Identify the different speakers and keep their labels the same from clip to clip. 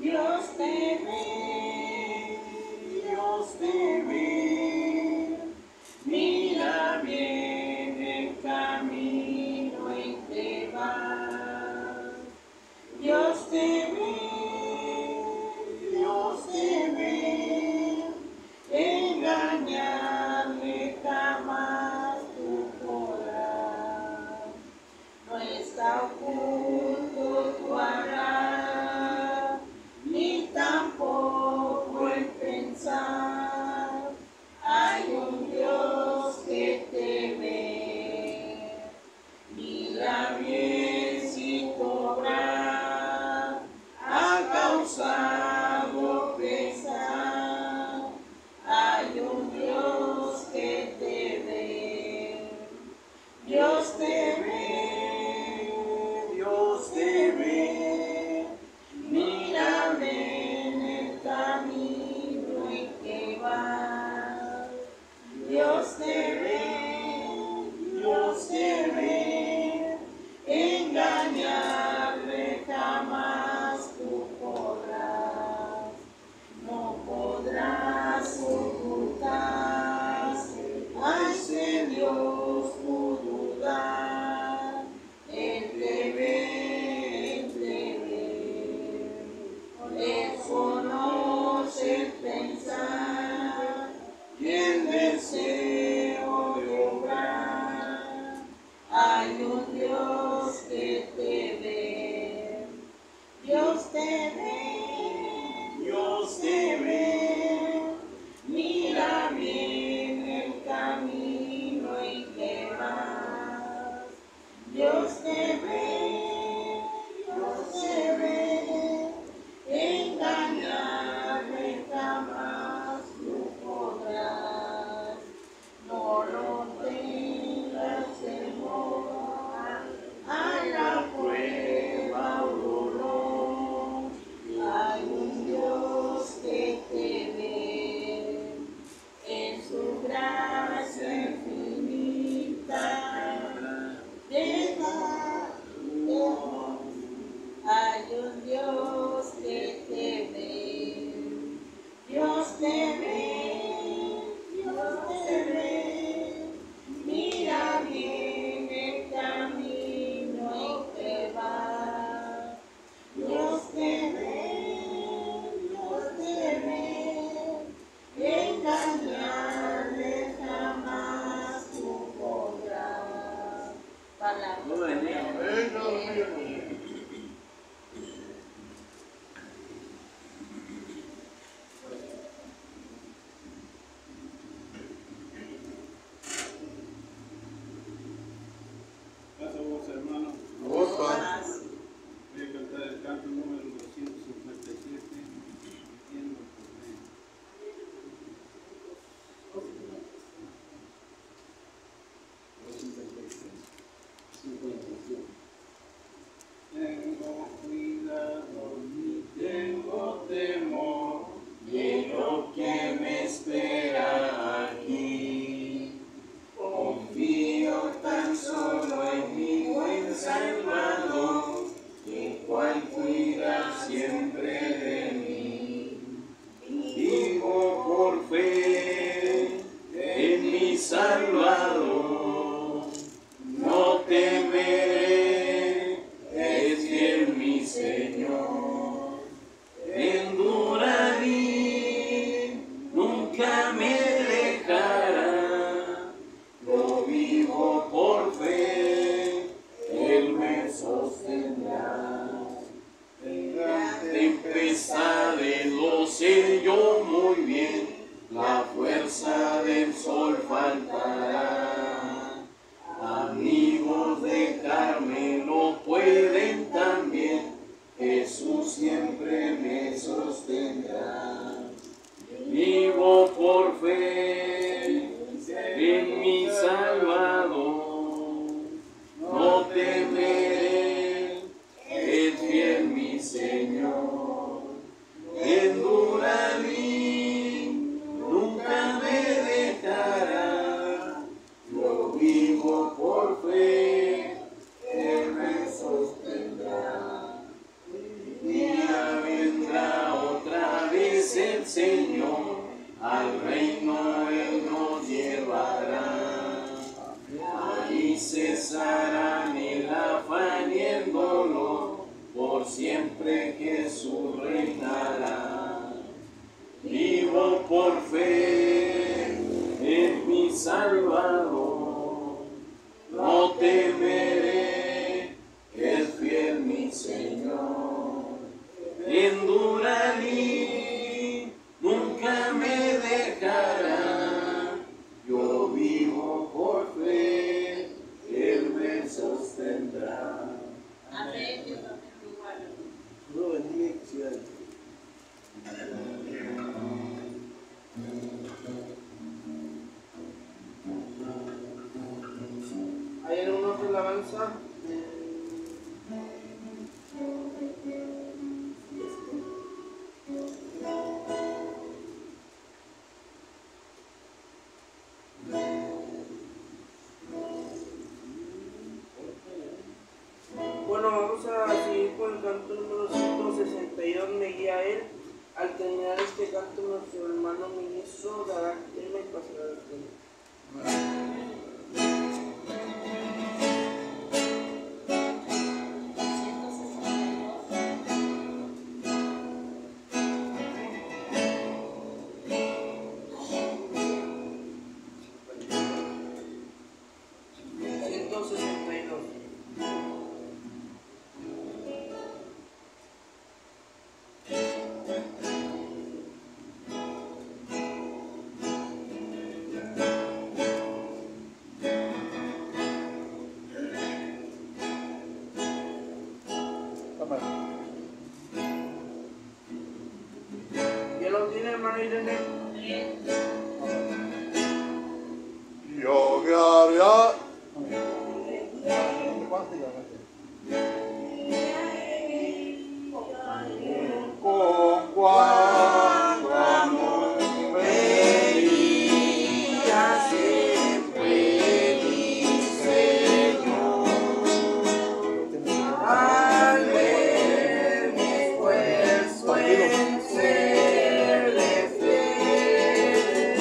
Speaker 1: Dios te ve, Dios te ve, mira bien el camino en que vas. Dios te ve, Dios te ve, engañarle jamás tú podrás. No está oculto tu hará, ni tampoco el pensar. Hay un Dios que te ve, mira bien si tu obra ha causado pesar. Hay un Dios que te ve, Dios te ve, Dios te ve, mírame en el camino en que vas. Dios te ve, Dios te ve, engañarle jamás tú podrás. No podrás ocultar a ese Dios tu duda. Él te ve, Él te ve. Él conoce el pensar y el deseo de obrar. Hay un Dios que te ve. Dios te ve, Dios te ve, mira bien el camino en que vas. Dios te ve, Dios te ve, engañarme jamás tú podrás. Jesús reinará. Vivo por fe en mi Salvador, no temeré, es fiel mi Señor. En Duraní nunca me dejará, yo vivo por fe, Él me sostendrá.
Speaker 2: Amén. Dios amén.
Speaker 1: Lo bendiga y que siga.
Speaker 3: ¿Hay alguna otra alabanza? Bueno, vamos a seguir con el canto número 162, Me guía él. Al terminar este canto, nuestro hermano ministro dará tema y pasará el tema. ¿Ya lo tiene, hermano Irene?
Speaker 4: Yo guiaré con cuanto amor me guía siempre mi Señor. Al ver mi esfuerzo en serle fiel,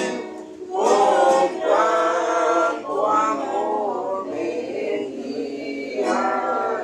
Speaker 4: con cuanto amor me guiaré.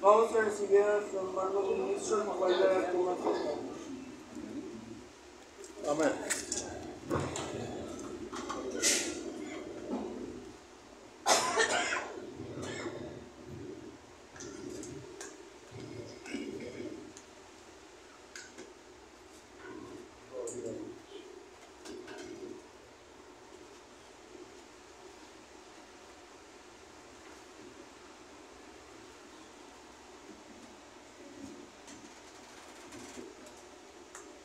Speaker 3: Vamos a recibir a nuestro hermano ministro, el cual dará tema.
Speaker 4: Amén.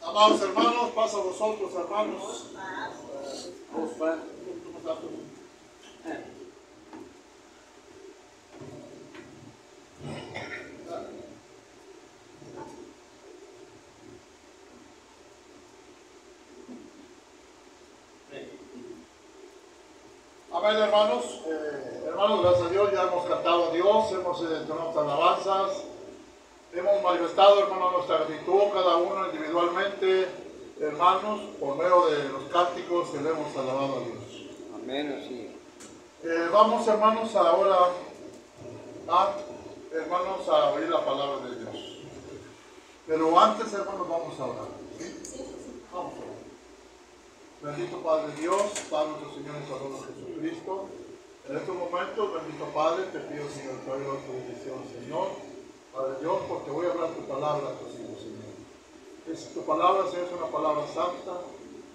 Speaker 4: Amados hermanos, pasa a vosotros, hermanos. Amén, hermanos. Hermanos, gracias a Dios, ya hemos cantado a Dios, hemos entonado alabanzas, hemos manifestado, hermanos, nuestra gratitud, cada uno individualmente, hermanos, por medio de los cánticos que le hemos alabado a Dios.
Speaker 5: Amén, así.
Speaker 4: Vamos, hermanos, ahora hermanos, a oír la palabra de Dios. Pero antes, hermanos, vamos a orar. ¿Sí? Vamos a orar. Bendito Padre Dios, Padre nuestro Señor y Salvador Jesucristo. En estos momentos, bendito Padre, te pido, Señor, que oiga tu bendición, Señor. Padre Dios, porque voy a hablar tu palabra a tus hijos, Señor. Tu palabra, Señor, es una palabra santa,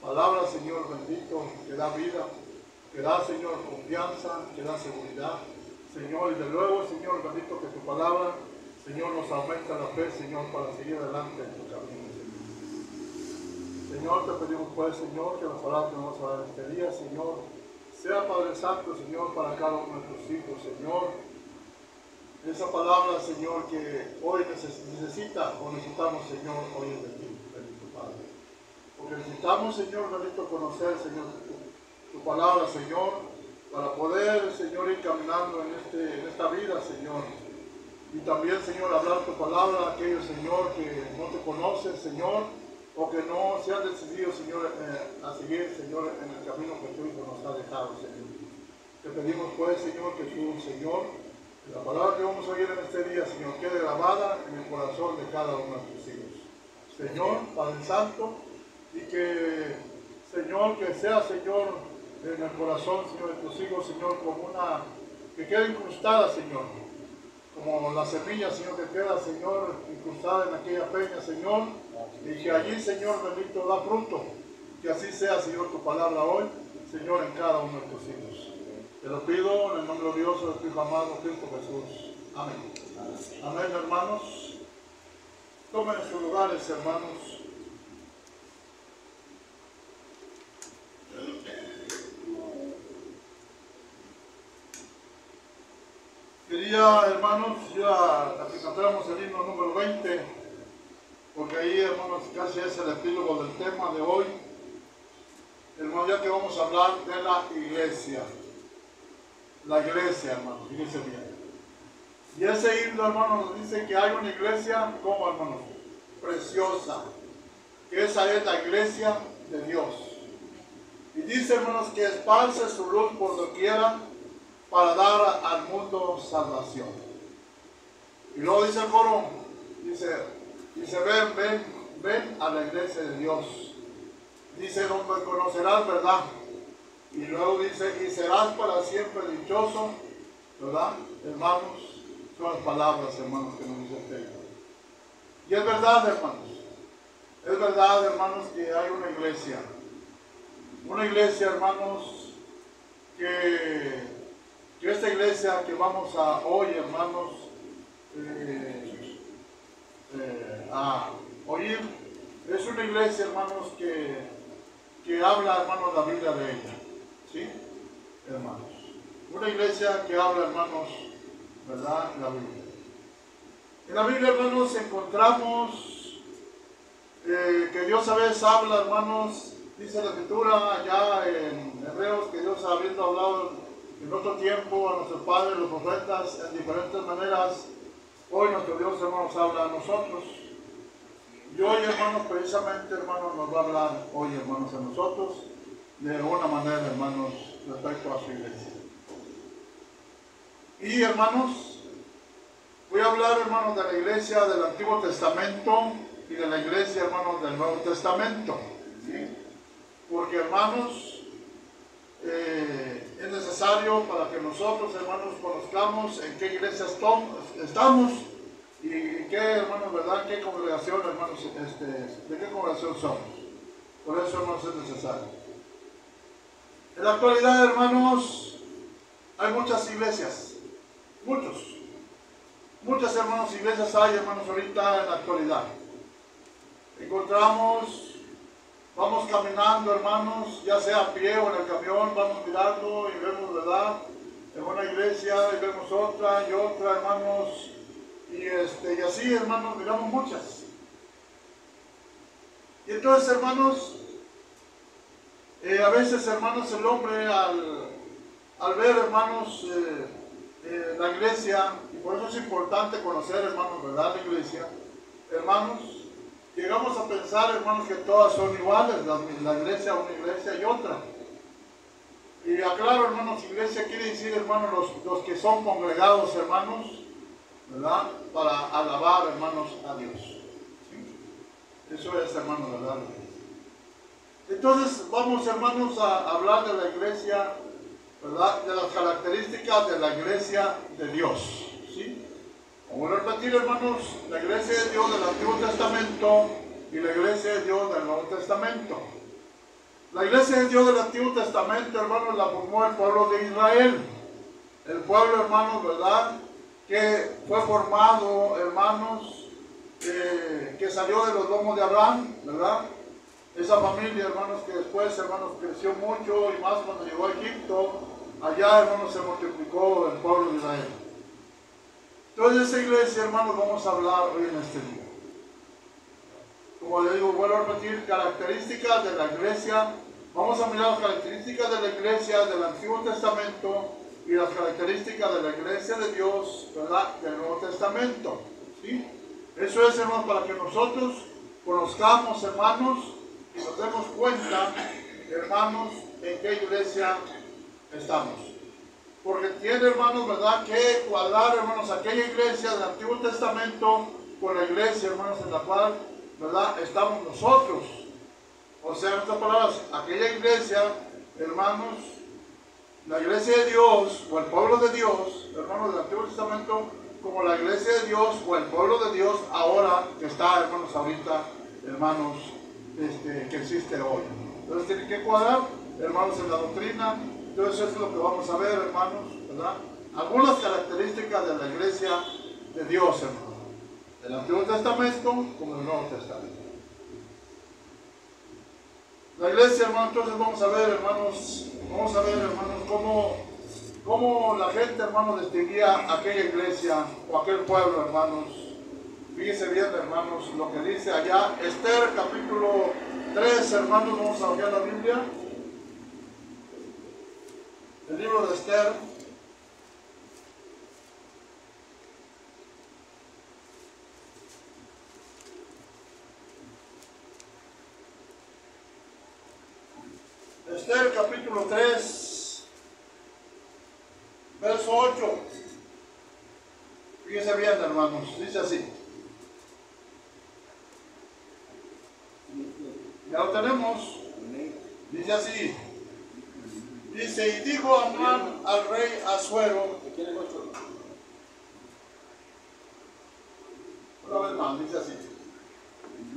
Speaker 4: palabra, Señor, bendito, que da vida, que da, Señor, confianza, que da seguridad. Señor, y de luego, Señor, bendito, que tu palabra, Señor, nos aumenta la fe, Señor, para seguir adelante en tu camino, Señor. Señor, te pedimos, pues, Señor, que la palabra que nos va a dar este día, Señor, sea, Padre Santo, Señor, para cada uno de tus hijos, Señor. Esa palabra, Señor, que hoy necesita o necesitamos, Señor, hoy es de ti, bendito Padre. Porque necesitamos, Señor, bendito, conocer, Señor, tu palabra, Señor, para poder, Señor, ir caminando en esta vida, Señor. Y también, Señor, hablar tu palabra a aquellos, Señor, que no te conocen, Señor, o que no se han decidido, Señor, a seguir, Señor, en el camino que tu Hijo nos ha dejado, Señor. Te pedimos, pues, Señor, que tú, Señor, la palabra que vamos a oír en este día, Señor, quede grabada en el corazón de cada uno de tus hijos. Señor, Padre Santo, y que, Señor, que sea, Señor, en el corazón, Señor, de tus hijos, Señor, como que quede incrustada, Señor, como la semilla, Señor, que queda, Señor, incrustada en aquella peña, Señor, y que allí, Señor, bendito, da fruto. Que así sea, Señor, tu palabra hoy, Señor, en cada uno de tus hijos. Te lo pido en el nombre glorioso de tu Hijo amado, Cristo Jesús. Amén. Amén, hermanos. Tomen sus lugares, hermanos. Quería, hermanos, ya que cantáramos el himno número 20, porque ahí, hermanos, casi es el epílogo del tema de hoy. Hermanos, ya que vamos a hablar de la iglesia. La iglesia, hermanos, fíjense bien. Y ese himno, hermanos, nos dice que hay una iglesia, ¿cómo, hermanos? Preciosa. Que esa es la iglesia de Dios. Y dice, hermanos, que esparce su luz por doquiera para dar al mundo salvación. Y luego dice el coro, dice, ven a la iglesia de Dios. Dice, donde conocerás verdad. Y luego dice, y serás para siempre dichoso, ¿verdad? Hermanos, son las palabras, hermanos, que nos dice el texto. Y es verdad, hermanos. Es verdad, hermanos, que hay una iglesia. Una iglesia, hermanos, que esta iglesia que vamos a hoy, hermanos, a oír, es una iglesia, hermanos, que habla, hermanos, la Biblia de ella. ¿Sí? Hermanos. Una iglesia que habla, hermanos, ¿verdad? La Biblia. En la Biblia, hermanos, encontramos que Dios a veces habla, hermanos, dice la Escritura allá en Hebreos, que Dios habiendo hablado en otro tiempo a nuestros padres, los profetas, en diferentes maneras, hoy nuestro Dios, hermanos, habla a nosotros. Y hoy, hermanos, precisamente, hermanos, nos va a hablar hoy, hermanos, a nosotros, de una manera, hermanos, respecto a su iglesia. Y, hermanos, voy a hablar, hermanos, de la iglesia del Antiguo Testamento y de la iglesia, hermanos, del Nuevo Testamento. ¿Sí? Porque, hermanos, es necesario para que nosotros, hermanos, conozcamos en qué iglesia estamos y qué, hermanos, ¿verdad? ¿Qué congregación, hermanos, de qué congregación somos? Por eso, hermanos, es necesario. En la actualidad, hermanos, hay muchas iglesias, muchas, hermanos, iglesias hay, hermanos, ahorita en la actualidad. Encontramos, vamos caminando, hermanos, ya sea a pie o en el camión, vamos mirando y vemos, ¿verdad? En una iglesia y vemos otra y otra, hermanos, y así, hermanos, miramos muchas. Y entonces, hermanos, a veces, hermanos, el hombre al al ver, hermanos, la iglesia, y por eso es importante conocer, hermanos, ¿verdad? La iglesia, hermanos, llegamos a pensar, hermanos, que todas son iguales, la iglesia, una iglesia y otra. Y aclaro, hermanos, iglesia quiere decir, hermanos, los que son congregados, hermanos, ¿verdad? Para alabar, hermanos, a Dios. ¿Sí? Eso es, hermanos, ¿verdad? Entonces, vamos, hermanos, a hablar de la iglesia, ¿verdad? De las características de la iglesia de Dios. ¿Sí? Como repetir, hermanos, la iglesia de Dios del Antiguo Testamento y la iglesia de Dios del Nuevo Testamento. La iglesia de Dios del Antiguo Testamento, hermanos, la formó el pueblo de Israel. El pueblo, hermanos, ¿verdad? Que fue formado, hermanos, que salió de los lomos de Abraham, ¿verdad? Esa familia, hermanos, que después, hermanos, creció mucho y más cuando llegó a Egipto. Allá, hermanos, se multiplicó el pueblo de Israel. Entonces, de esa iglesia, hermanos, vamos a hablar hoy en este día. Como le digo, vuelvo a repetir, características de la iglesia. Vamos a mirar las características de la iglesia del Antiguo Testamento y las características de la iglesia de Dios, ¿verdad? Del Nuevo Testamento. ¿Sí? Eso es, hermanos, para que nosotros conozcamos, hermanos, y nos demos cuenta, hermanos, en qué iglesia estamos. Porque tiene, hermanos, ¿verdad?, que cuadrar, hermanos, aquella iglesia del Antiguo Testamento con la iglesia, hermanos, en la cual, ¿verdad?, estamos nosotros. O sea, en otras palabras, aquella iglesia, hermanos, la iglesia de Dios o el pueblo de Dios, hermanos, del Antiguo Testamento, como la iglesia de Dios o el pueblo de Dios ahora que está, hermanos, ahorita, hermanos, que existe hoy. Entonces tiene que cuadrar, hermanos, en la doctrina. Entonces eso es lo que vamos a ver, hermanos, ¿verdad? Algunas características de la iglesia de Dios, hermanos, del Antiguo Testamento como del Nuevo Testamento. La iglesia, hermanos, entonces vamos a ver, hermanos, cómo la gente, hermanos, distinguía aquella iglesia o aquel pueblo, hermanos. Fíjense bien, hermanos, lo que dice allá, Esther, capítulo 3, hermanos, vamos a abrir la Biblia. El libro de Esther. Esther, capítulo 3, verso 8. Fíjense bien, hermanos, dice así. Ya lo tenemos. Dice así. Dice, y dijo Amán al rey Asuero. Una vez más, dice así.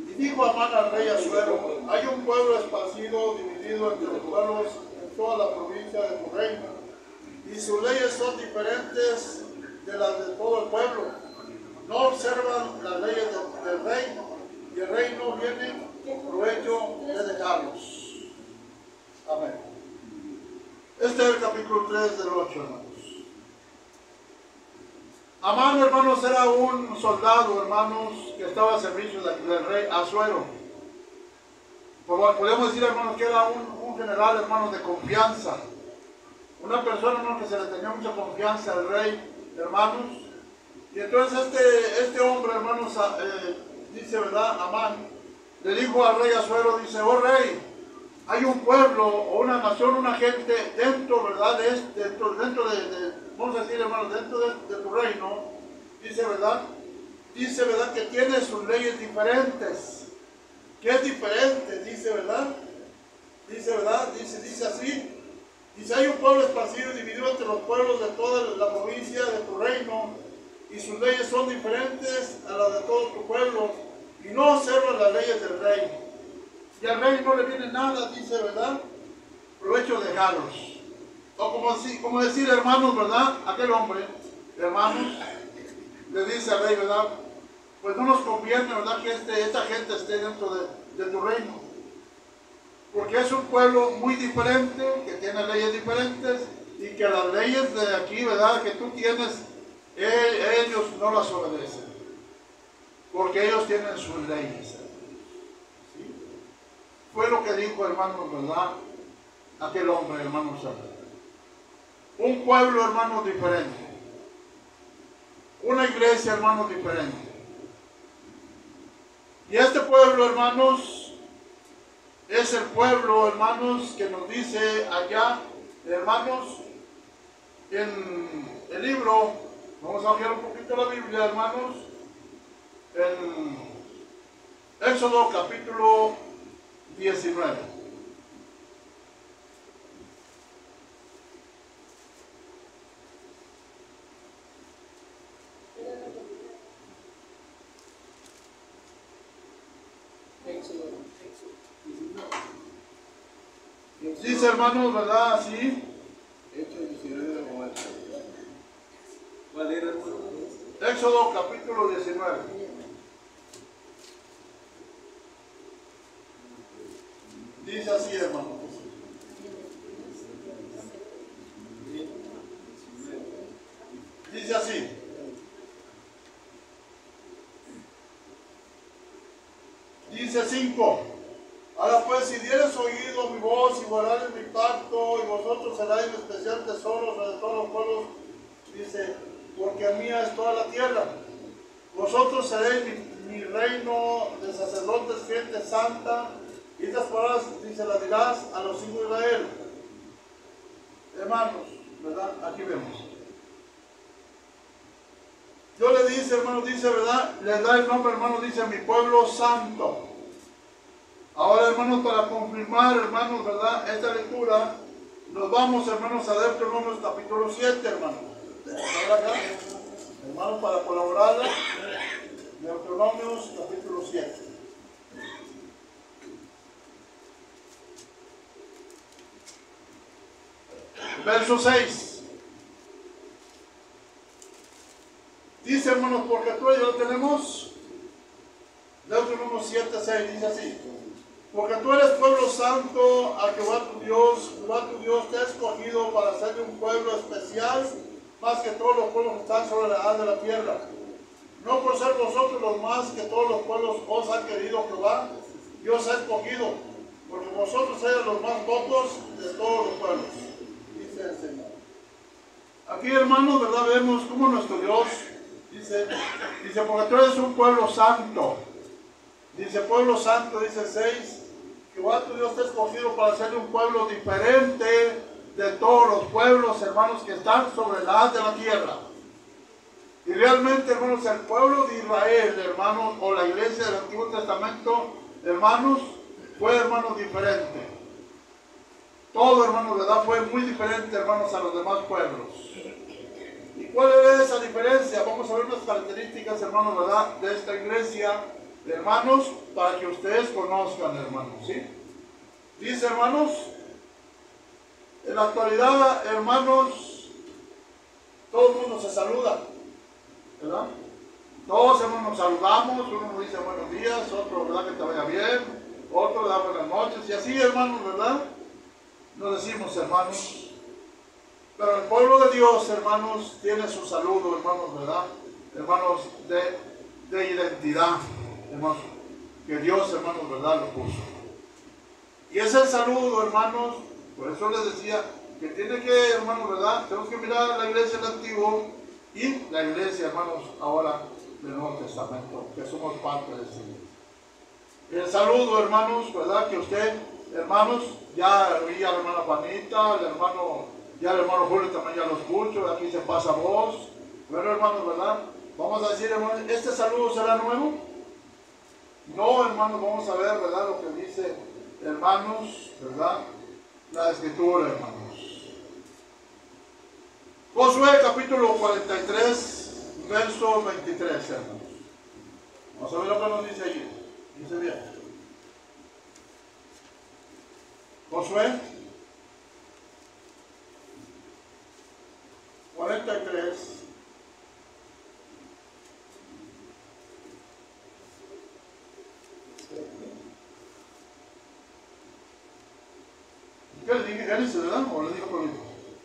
Speaker 4: Y dijo Amán al rey Asuero, hay un pueblo esparcido, dividido entre los pueblos en toda la provincia de tu reino, y sus leyes son diferentes de las de todo el pueblo. No observan las leyes del rey, y el rey no tiene provecho de dejarlos. Amén. Este es el capítulo 3 del 8, hermanos. Amán, hermanos, era un soldado, hermanos, que estaba al servicio del rey Asuero. Podemos decir, hermanos, que era un general, hermanos, de confianza. Una persona, hermanos, que se le tenía mucha confianza al rey, hermanos. Y entonces este hombre, hermanos, dice, ¿verdad? Amán le dijo al rey Asuero, dice, oh rey, hay un pueblo o una nación, una gente dentro, ¿verdad? Dentro de vamos a decir, hermanos, dentro de tu reino, dice, ¿verdad? Dice, ¿verdad? Que tiene sus leyes diferentes. ¿Qué es diferente? Dice, ¿verdad? Dice, ¿verdad? Dice así. Dice, hay un pueblo esparcido y dividido entre los pueblos de toda la provincia de tu reino, y sus leyes son diferentes a las de todo tu pueblo, y no observan las leyes del rey. Y al rey no le viene nada, dice, ¿verdad? Provecho de dejarlos. O como decir, hermanos, ¿verdad? Aquel hombre, hermanos, le dice al rey, ¿verdad? Pues no nos conviene, ¿verdad? Que esta gente esté dentro de tu reino. Porque es un pueblo muy diferente, que tiene leyes diferentes, y que las leyes de aquí, ¿verdad? Que tú tienes, ellos no las obedecen. Porque ellos tienen sus leyes. ¿Sí? Fue lo que dijo, hermanos, ¿verdad? Aquel hombre, hermanos. un pueblo, hermanos, diferente. Una iglesia, hermanos, diferente. Y este pueblo, hermanos, es el pueblo, hermanos, que nos dice allá, hermanos, en el libro, vamos a bajar un poquito la Biblia, hermanos, en Éxodo capítulo 19. Dice, hermanos, ¿verdad? Así.
Speaker 1: Hecho 19 o 8. ¿Cuál era, hermano?
Speaker 4: Éxodo capítulo 19. Dice así, hermanos. Dice así. Dice 5. Ahora pues, si dieres oído mi voz y guardares mi pacto, y vosotros seréis especial tesoro de todos los pueblos, dice, porque mía es toda la tierra. Vosotros seréis mi reino de sacerdotes, gente santa. Y estas palabras, dice, las dirás a los hijos de Israel. Hermanos, ¿verdad? Aquí vemos. Dios le dice, hermanos, dice, ¿verdad? Les da el nombre, hermanos, dice, mi pueblo santo. Ahora, hermanos, para confirmar, hermanos, ¿verdad? Esta lectura, nos vamos, hermanos, a Deuteronomios capítulo 7, hermanos. Ahora acá, hermanos, para colaborar, Deuteronomios capítulo 7. Verso 6. Dice, hermanos, porque tú y yo lo tenemos. Deuteronomios 7, 6, dice así. Porque tú eres pueblo santo a Jehová tu Dios te ha escogido para hacerle un pueblo especial, más que todos los pueblos que están sobre la haz de la tierra. No por ser vosotros los más que todos los pueblos os ha querido Jehová, Dios ha escogido, porque vosotros eres los más pocos de todos los pueblos, dice el Señor. Aquí, hermanos, ¿verdad? Vemos cómo nuestro Dios dice, porque tú eres un pueblo santo. Dice, pueblo santo, dice 6, Jehová tu Dios te ha escogido para ser un pueblo diferente de todos los pueblos, hermanos, que están sobre la haz de la tierra. Y realmente, hermanos, el pueblo de Israel, hermanos, o la iglesia del Antiguo Testamento, hermanos, fue, hermanos, diferente. Todo, hermanos, ¿verdad? Fue muy diferente, hermanos, a los demás pueblos. ¿Y cuál es esa diferencia? Vamos a ver unas características, hermanos, ¿verdad? De esta iglesia, hermanos, para que ustedes conozcan, hermanos, ¿sí? Dice, hermanos, en la actualidad, hermanos, todo el mundo se saluda, ¿verdad? Todos, hermanos, nos saludamos, uno nos dice buenos días, otro, ¿verdad? Que te vaya bien, otro le da buenas noches, y así, hermanos, ¿verdad? Nos decimos, hermanos. Pero el pueblo de Dios, hermanos, tiene su saludo, hermanos, ¿verdad? Hermanos, de identidad, hermanos, que Dios, hermanos, ¿verdad? Lo puso. Y es el saludo, hermanos, por eso les decía que tiene que, hermanos, ¿verdad? Tenemos que mirar la iglesia del Antiguo y la iglesia, hermanos, ahora del Nuevo Testamento, que somos parte de esta iglesia. El saludo, hermanos, ¿verdad? Que usted, hermanos, ya oí a la hermana Juanita, el hermano Julio también ya lo escucho, aquí se pasa voz. Bueno, hermanos, ¿verdad? Vamos a decir, hermanos, ¿este saludo será nuevo? No, hermanos, vamos a ver, ¿verdad? Lo que dice, hermanos, ¿verdad? La Escritura, hermanos. Josué capítulo 43, verso 23, hermanos. Vamos a ver lo que nos dice allí. Dice bien. Josué 43. ¿Qué le dije? ¿Génesis, verdad? ¿O le dijo conmigo?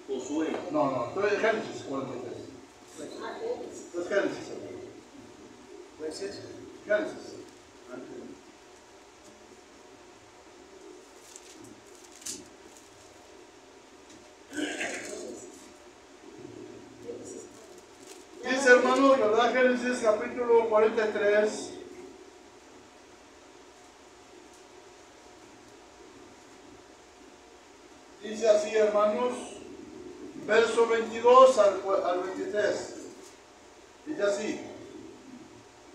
Speaker 1: Josué.
Speaker 4: No, estoy en Génesis 43. Es Génesis.
Speaker 1: Pues es.
Speaker 4: Génesis. capítulo 43. Dice así, hermanos, verso 22 al 23. Dice así.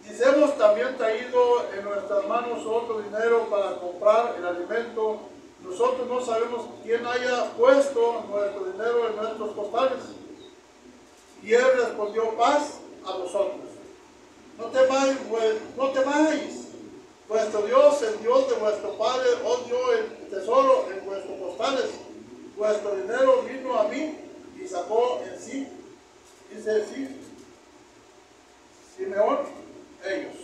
Speaker 4: Dice, hemos también traído en nuestras manos otro dinero para comprar el alimento. Nosotros no sabemos quién haya puesto nuestro dinero en nuestros costales. Y él respondió, paz a vosotros. No temáis, no temáis. Vuestro Dios, el Dios de vuestro Padre, os dio el tesoro en vuestros costales. Vuestro dinero vino a mí y sacó en sí. Dice sí. Simeón, ellos.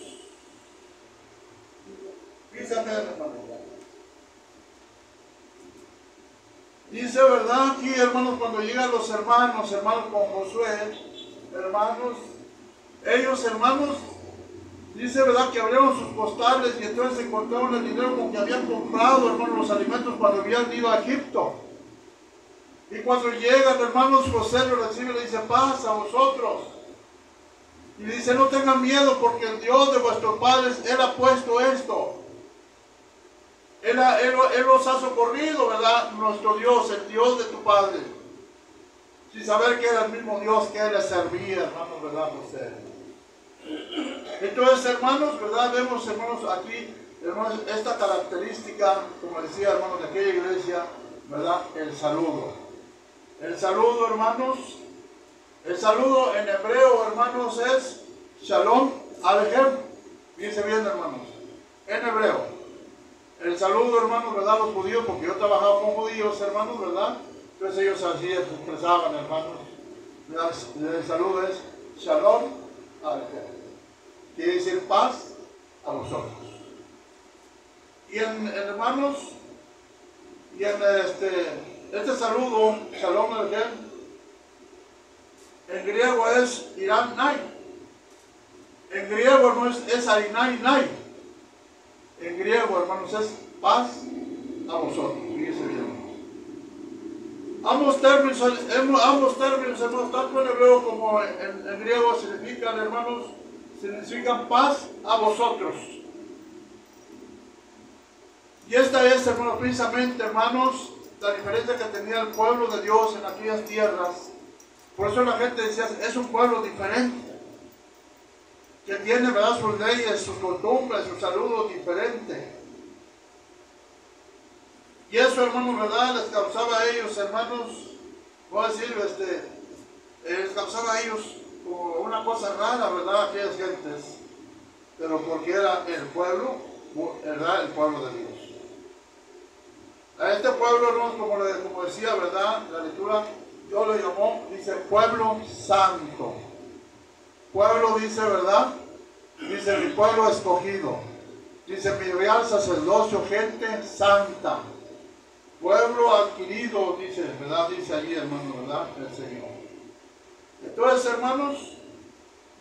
Speaker 4: Fíjate, hermano. Dice, ¿verdad? Aquí, hermanos, cuando llegan los hermanos con Josué, hermanos, ellos, hermanos, dice, ¿verdad? Que abrieron sus costales y entonces encontraron el dinero con que habían comprado, hermanos, los alimentos cuando habían ido a Egipto. Y cuando llegan, hermanos, José lo recibe y le dice, paz a vosotros. Y dice, no tengan miedo porque el Dios de vuestros padres, Él ha puesto esto. Él los ha socorrido, ¿verdad? Nuestro Dios, el Dios de tu Padre. Sin saber que era el mismo Dios que Él le servía, hermanos, ¿verdad, José? Entonces, hermanos, ¿verdad? Vemos, hermanos, aquí, hermanos, esta característica, como decía, hermanos, de aquella iglesia, ¿verdad? El saludo. El saludo, hermanos, el saludo en hebreo, hermanos, es Shalom Alejem. Fíjense bien, hermanos, en hebreo. El saludo, hermanos, ¿verdad? Los judíos, porque yo trabajaba con judíos, hermanos, ¿verdad? Entonces ellos así se expresaban, hermanos. El saludo es Shalom Alejem. Quiere decir paz a vosotros. Y hermanos, y en este saludo, Shalom Alejem, en griego es Iram Nai. En griego, hermanos, es Arinai Nai. En griego, hermanos, es paz a vosotros. Fíjense bien. Ambos términos, hermanos, tanto en hebreo como en griego, significan paz a vosotros. Y esta es, hermanos, precisamente, hermanos, la diferencia que tenía el pueblo de Dios en aquellas tierras. Por eso la gente decía, es un pueblo diferente, que tiene, ¿verdad?, sus leyes, sus costumbres, sus saludos diferentes. Y eso, hermanos, ¿verdad?, les causaba a ellos, hermanos, voy a decir, les causaba a ellos como una cosa rara, ¿verdad?, a aquellas gentes. Pero porque era el pueblo, ¿verdad?, el pueblo de Dios. A este pueblo, hermanos, como decía, ¿verdad?, la lectura, Dios lo llamó, dice, pueblo santo. Pueblo, dice, ¿verdad? Dice, mi pueblo escogido. Dice, mi real sacerdocio, gente santa. Pueblo adquirido, dice, ¿verdad? Dice allí, hermano, ¿verdad? El Señor. Entonces, hermanos,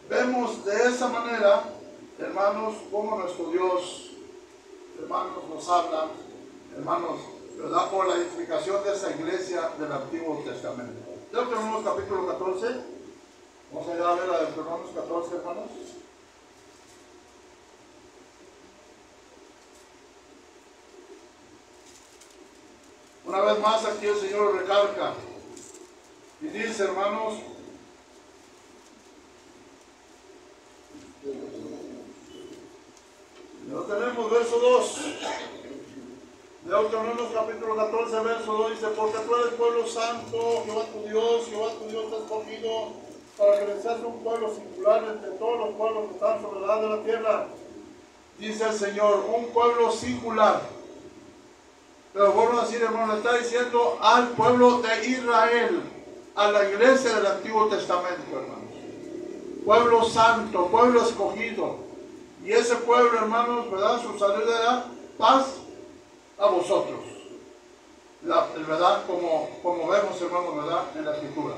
Speaker 4: vemos de esa manera, hermanos, cómo nuestro Dios, hermanos, nos habla, hermanos, ¿verdad? Por la edificación de esa iglesia del Antiguo Testamento. Deuteronomio capítulo 14. Vamos a ir a ver a Deuteronomio 14, hermanos. Una vez más aquí el Señor recalca y dice, hermanos, lo tenemos, verso 2. Deuteronomio capítulo 14, verso 2 dice, porque tú eres pueblo santo, Jehová tu Dios te ha escogido para que seas un pueblo singular entre todos los pueblos que están sobre la faz de la tierra. Dice el Señor, un pueblo singular. Pero vuelvo a decir, hermano, le está diciendo al pueblo de Israel, a la iglesia del Antiguo Testamento, hermanos. Pueblo santo, pueblo escogido. Y ese pueblo, hermanos, ¿verdad? Su salida era paz a vosotros. ¿Verdad? Como vemos, hermanos, ¿verdad? En la Escritura.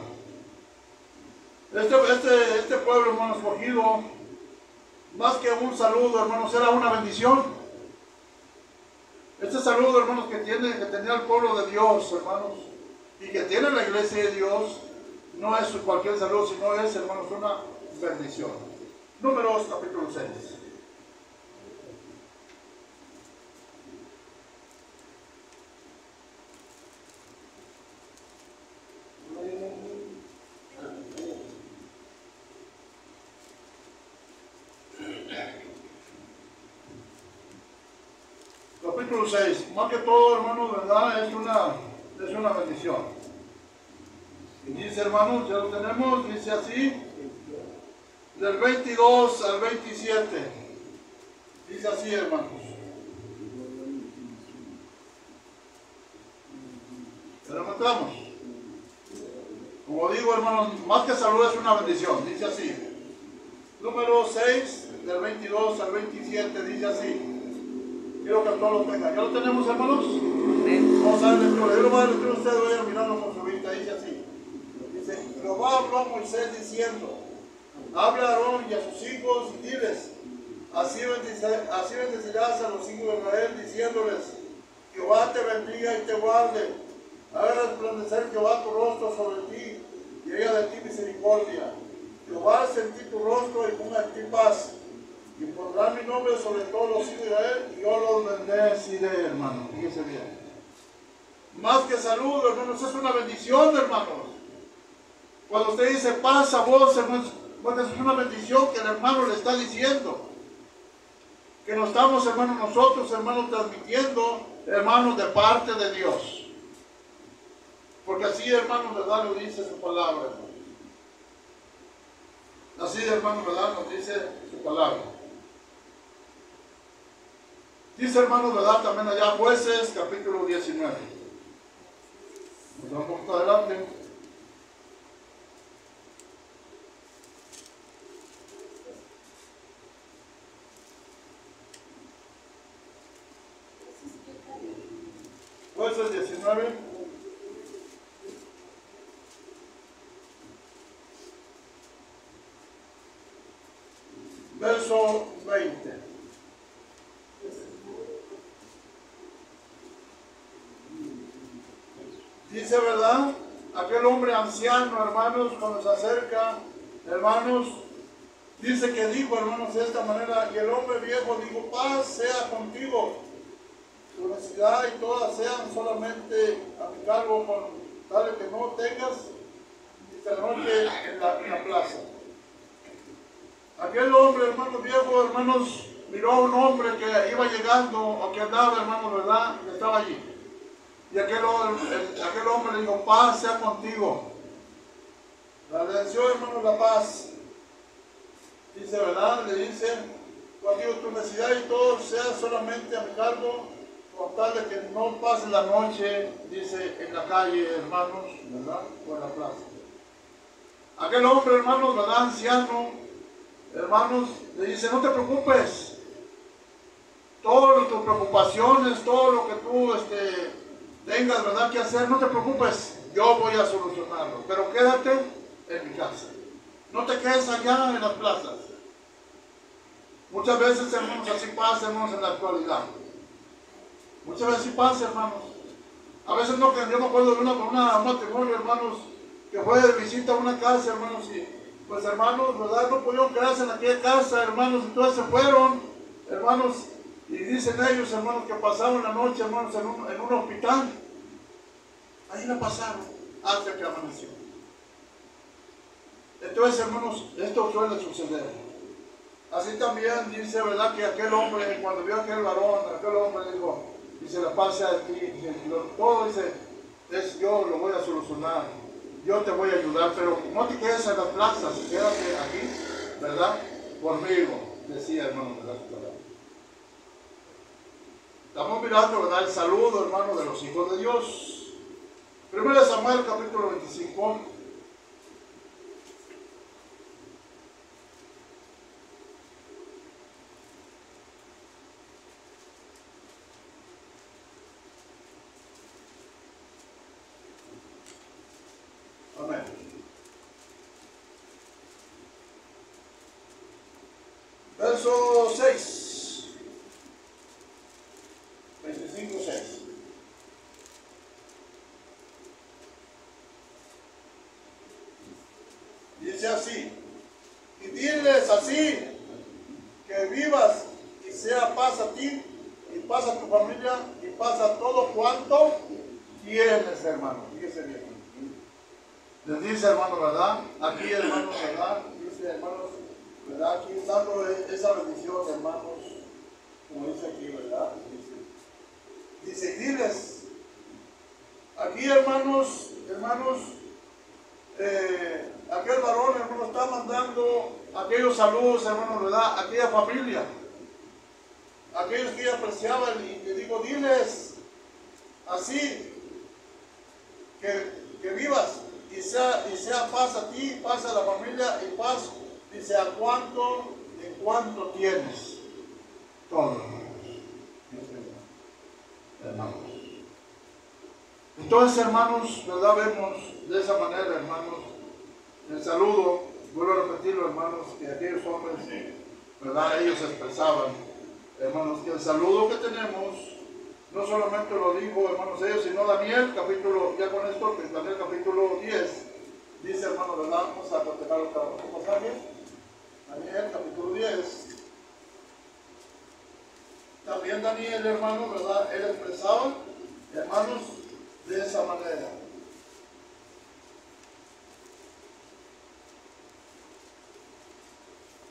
Speaker 4: Este pueblo, hermanos, escogido, más que un saludo, hermanos, era una bendición. Este saludo, hermanos, que tenía el pueblo de Dios, hermanos, y que tiene la iglesia de Dios, no es cualquier saludo, sino es, hermanos, una bendición. Números capítulo 6. Capítulo 6. Más que todo, hermanos, ¿verdad? Es una bendición. Y dice, hermanos, ya lo tenemos, dice así, del 22 al 27. Dice así, hermanos. ¿Se lo encontramos? Como digo, hermanos, más que salud es una bendición. Dice así. Número 6, del 22 al 27, dice así. Quiero que todos lo tengan. ¿Ya lo tenemos, hermanos? Vamos a ver lectura. Yo lo voy a lectura, ustedes vayan a mirarlo con su vista. Dice así. Dice, Jehová habló a Moisés diciendo, habla a Aarón y a sus hijos y diles, así bendecirás a los hijos de Israel, diciéndoles, Jehová te bendiga y te guarde, haga resplandecer Jehová tu rostro sobre ti y haga de ti misericordia. Jehová alce en ti tu rostro y ponga en ti paz. Y pondrá mi nombre sobre todos los hijos de Israel y yo los bendeciré, hermano. Fíjese bien. Más que salud, hermanos, es una bendición, hermanos. Cuando usted dice paz a vos, hermanos, bueno, es una bendición que el hermano le está diciendo. Que nos estamos, hermanos, nosotros, hermanos, transmitiendo, hermanos, de parte de Dios. Porque así, hermanos, ¿verdad? Lo dice su palabra. Así, hermanos, ¿verdad? Nos dice su palabra. Dice, hermanos, ¿verdad? También allá Jueces, capítulo 19. Nos vamos un poquito adelante. Jueces 19. Verso 20. Dice, ¿verdad? Aquel hombre anciano, hermanos, cuando se acerca, hermanos, dice que dijo, hermanos, de esta manera, y el hombre viejo dijo, paz sea contigo, tu necesidad y todas sean solamente a mi cargo, con tal que no tengas y te noche en la plaza. Aquel hombre, hermano viejo, hermanos, miró a un hombre que iba llegando o que andaba, hermano, ¿verdad? Que estaba allí. Y aquel hombre le dijo, paz sea contigo. La redención, hermano, la paz. Dice, ¿verdad? Le dice, contigo tu necesidad y todo sea solamente a mi cargo, con tal de que no pases la noche, dice, en la calle, hermanos, ¿verdad? O en la plaza. Aquel hombre, hermanos, ¿verdad? Anciano, hermanos, le dice, no te preocupes. Todas tus preocupaciones, todo lo que tú tengas, ¿verdad?, que hacer, no te preocupes, yo voy a solucionarlo, pero quédate en mi casa, no te quedes allá en las plazas. Muchas veces, hermanos, así pasa, hermanos, en la actualidad. Muchas veces sí pasa, hermanos. A veces no, que yo me acuerdo de un matrimonio, hermanos, que fue de visita a una casa, hermanos, y pues, hermanos, ¿verdad?, no pudieron quedarse en aquella casa, hermanos, entonces se fueron, hermanos. Y dicen ellos, hermanos, que pasaron la noche, hermanos, en un hospital. Ahí la pasaron hasta que amaneció. Entonces, hermanos, esto suele suceder. Así también dice, ¿verdad?, que aquel hombre, cuando vio a aquel varón, aquel hombre dijo, dice, la paz sea de ti, dice, todo dice, yo lo voy a solucionar, yo te voy a ayudar, pero no te quedes en las plazas, quédate aquí, ¿verdad?, conmigo, decía, hermano, ¿verdad?, su palabra. Estamos mirando, ¿verdad?, el saludo, hermano, de los hijos de Dios. 1 Samuel, capítulo 25. Amén. Verso 6. 25:6. Dice así, y diles así, vivas y sea paz a ti, y paz a tu familia, y paz a todo cuanto tienes, hermano. Fíjese bien. Les dice, hermano, ¿verdad? Aquí, hermanos, ¿verdad? Dice, hermanos, ¿verdad? Aquí dando esa bendición, hermanos, como dice aquí, ¿verdad? Dice, diles, aquí, hermanos, aquel varón, hermano, está mandando aquellos saludos, hermano, ¿verdad? Aquella familia, aquellos que ella apreciaba, y le digo, diles así, que vivas, y sea paz a ti, paz a la familia, y paz, dice, en cuanto tienes. Todo, hermanos. Entonces, hermanos, ¿verdad? Vemos de esa manera, hermanos, el saludo, vuelvo a repetirlo, hermanos, que aquellos hombres, ¿verdad? Ellos expresaban, hermanos, que el saludo que tenemos, no solamente lo dijo, hermanos, ellos, sino Daniel, capítulo, ya con esto, Daniel capítulo 10, dice, hermanos, ¿verdad? Vamos a contemplar otro pasaje. Daniel capítulo 10. También Daniel, hermanos, ¿verdad? Él expresaba, hermanos, de esa manera.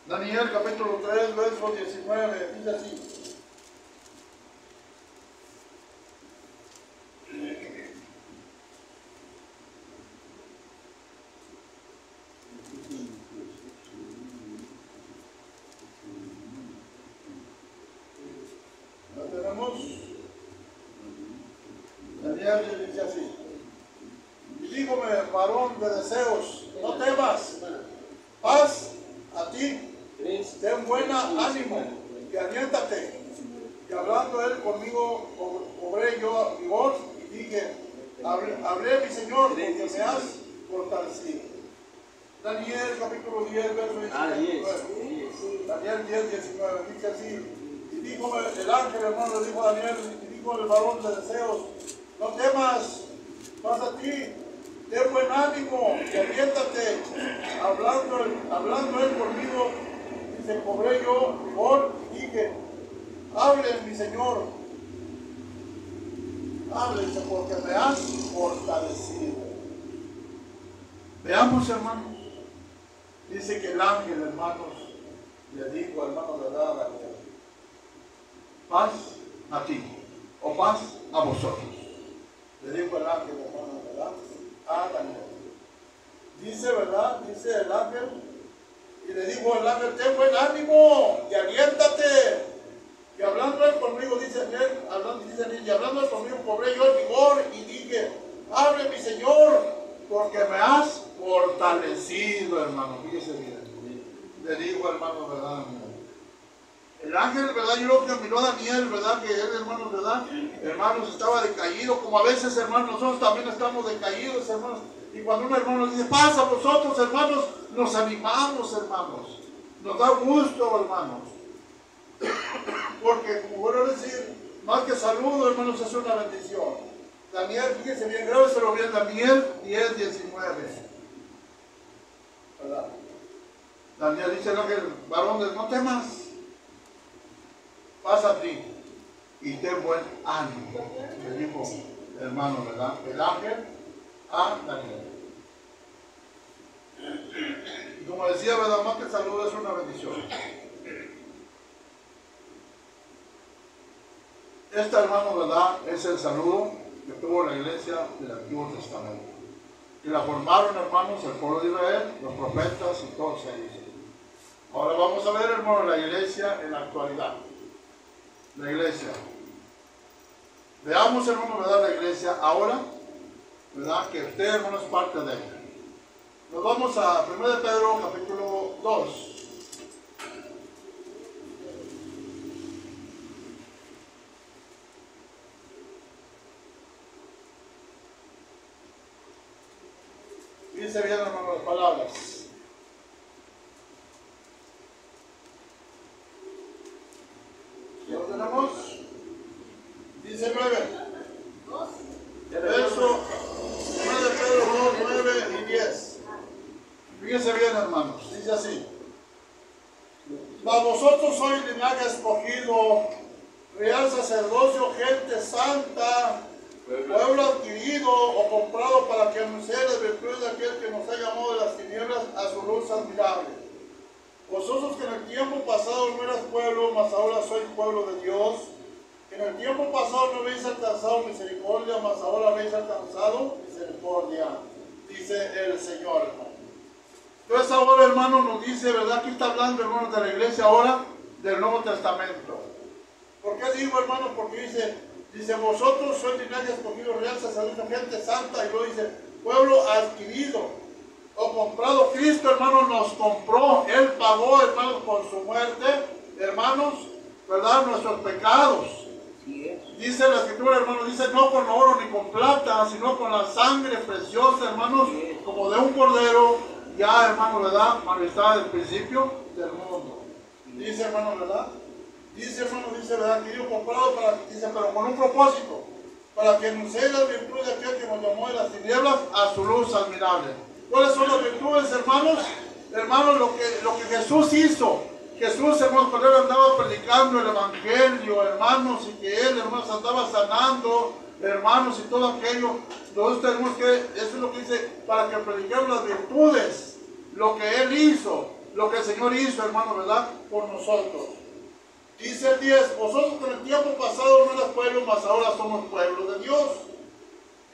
Speaker 4: Daniel capítulo 3, verso 19, dice así. ¿Lo tenemos? Daniel dice así. Y dígome, varón de deseos, no temas, paz a ti, ten buena ánimo y aliéntate. Y hablando él conmigo, cobré yo vigor y dije, hablé mi Señor, porque me has fortalecido. Daniel capítulo 10, verso 19. Daniel 10, 19, dice así. Y dijo el ángel, hermano, le dijo a Daniel, y dijo el varón de deseos, no temas, paz a ti, ten buen ánimo y aliéntate. Hablando él conmigo, dice, cobré yo vigor y dije, hable mi Señor, hable, dice, porque me has fortalecido. Veamos, hermanos, dice que el ángel, hermanos, le dijo, hermanos, ¿verdad? A Daniel, paz a ti, o paz a vosotros. Le dijo el ángel, hermanos, ¿verdad? A Daniel. Dice, ¿verdad? Dice el ángel, y le dijo el ángel, ten buen ánimo y aliéntate. Y hablando él conmigo, dice él, y hablando él conmigo, cobré yo el vigor y dije, hable mi Señor, porque me has fortalecido, hermano. Fíjese bien. Le dijo, hermano, ¿verdad? El ángel, ¿verdad? Yo creo que miró a Daniel, ¿verdad? Que él, hermanos, ¿verdad? Hermanos, estaba decaído, como a veces, hermanos, nosotros también estamos decaídos, hermanos. Y cuando un hermano dice, pasa a vosotros, hermanos, nos animamos, hermanos. Nos da gusto, hermanos. Porque, como vuelvo a decir, más que saludo, hermanos, es una bendición. Daniel, fíjense bien, grábeselo bien, Daniel 10, 19. ¿Verdad? Daniel dice el ángel, varón, no temas, pasa a ti y ten buen ánimo. Le dijo, hermano, ¿verdad? El ángel a Daniel. Y como decía, ¿verdad? Más que el saludo es una bendición. Este, hermano, ¿verdad? Es el saludo que tuvo la iglesia del Antiguo Testamento. Y la formaron, hermanos, el pueblo de Israel, los profetas y todos ellos. Ahora vamos a ver, hermano, la iglesia en la actualidad. La iglesia. Veamos, hermano, ¿verdad? La iglesia ahora, ¿verdad? Que usted, hermano, es parte de ella. Nos vamos a 1 de Pedro, capítulo 2. Dice bien, hermano, las palabras. ¿Ya lo tenemos? Dice 9. Verso 1 de Pedro 2, 9 y 10. Fíjense bien, hermanos. Dice así. A vosotros, vosotros sois linaje escogido, real sacerdocio, gente santa, pueblo adquirido o comprado para que anuncie las virtudes de aquel que nos ha llamado de las tinieblas a su luz admirable. Vosotros que en el tiempo pasado no eras pueblo, mas ahora sois pueblo de Dios. En el tiempo pasado no habéis alcanzado misericordia, mas ahora habéis alcanzado misericordia, dice el Señor, hermano. Entonces ahora, hermano, nos dice, ¿verdad? Aquí está hablando, hermanos, de la iglesia ahora del Nuevo Testamento. ¿Por qué digo, hermano? Porque dice, vosotros sois linaje escogido, real sacerdocio, gente santa, y luego dice, pueblo adquirido o comprado. Cristo, hermano, nos compró, Él pagó, hermanos, con su muerte, hermanos, ¿verdad? Nuestros pecados. Dice la Escritura, hermanos, dice, no con oro ni con plata, sino con la sangre preciosa, hermanos, como de un cordero, ya, hermano, ¿verdad? Manifestada del principio del mundo. Dice, hermano, ¿verdad? Dice, hermano, dice, ¿verdad? Adquirido, comprado, dice, pero con un propósito, para que anuncie las virtudes de aquel que nos llamó de las tinieblas a su luz admirable. ¿Cuáles son las virtudes, hermanos? Hermanos, lo que Jesús hizo. Jesús, hermanos, cuando Él andaba predicando el Evangelio, hermanos, y que Él, hermanos, andaba sanando, hermanos, y todo aquello, nosotros tenemos que, eso es lo que dice, para que prediquemos las virtudes, lo que Él hizo, lo que el Señor hizo, hermanos, ¿verdad? Por nosotros. Dice el 10, vosotros que en el tiempo pasado no eras pueblo, mas ahora somos pueblo de Dios.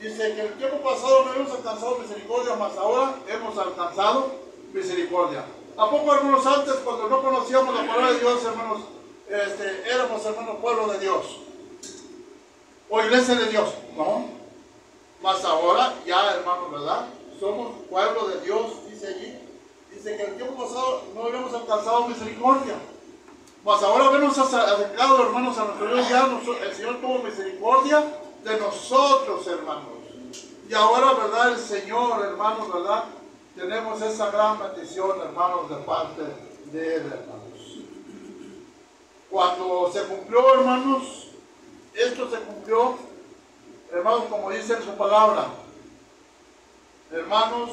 Speaker 4: Dice que en el tiempo pasado no hemos alcanzado misericordia, mas ahora hemos alcanzado misericordia. ¿A poco, hermanos, antes, cuando no conocíamos la palabra de Dios, hermanos, éramos, hermanos, pueblo de Dios? ¿O iglesia de Dios? No. Mas ahora, ya, hermanos, ¿verdad? Somos pueblo de Dios, dice allí. Dice que en el tiempo pasado no habíamos alcanzado misericordia. Mas ahora hemos acercado, hermanos, a nuestro Dios. Ya el Señor tuvo misericordia de nosotros, hermanos. Y ahora, ¿verdad? El Señor, hermanos, ¿verdad? Tenemos esa gran bendición, hermanos, de parte de Él, hermanos. Cuando se cumplió, hermanos, esto se cumplió, hermanos, como dice en su palabra. Hermanos,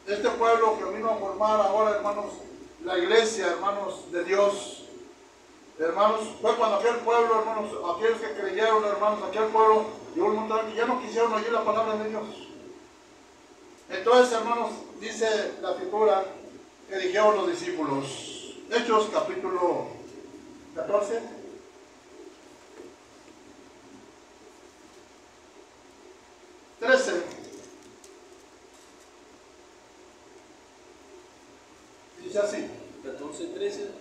Speaker 4: este pueblo que vino a formar ahora, hermanos, la iglesia, hermanos, de Dios. Hermanos, fue cuando aquel pueblo, hermanos, aquellos que creyeron, hermanos, aquel pueblo, llegó un montón que ya no quisieron oír la palabra de Dios. Entonces, hermanos, dice la Escritura que dijeron los discípulos, Hechos capítulo 14, dice así.
Speaker 3: 14, 13.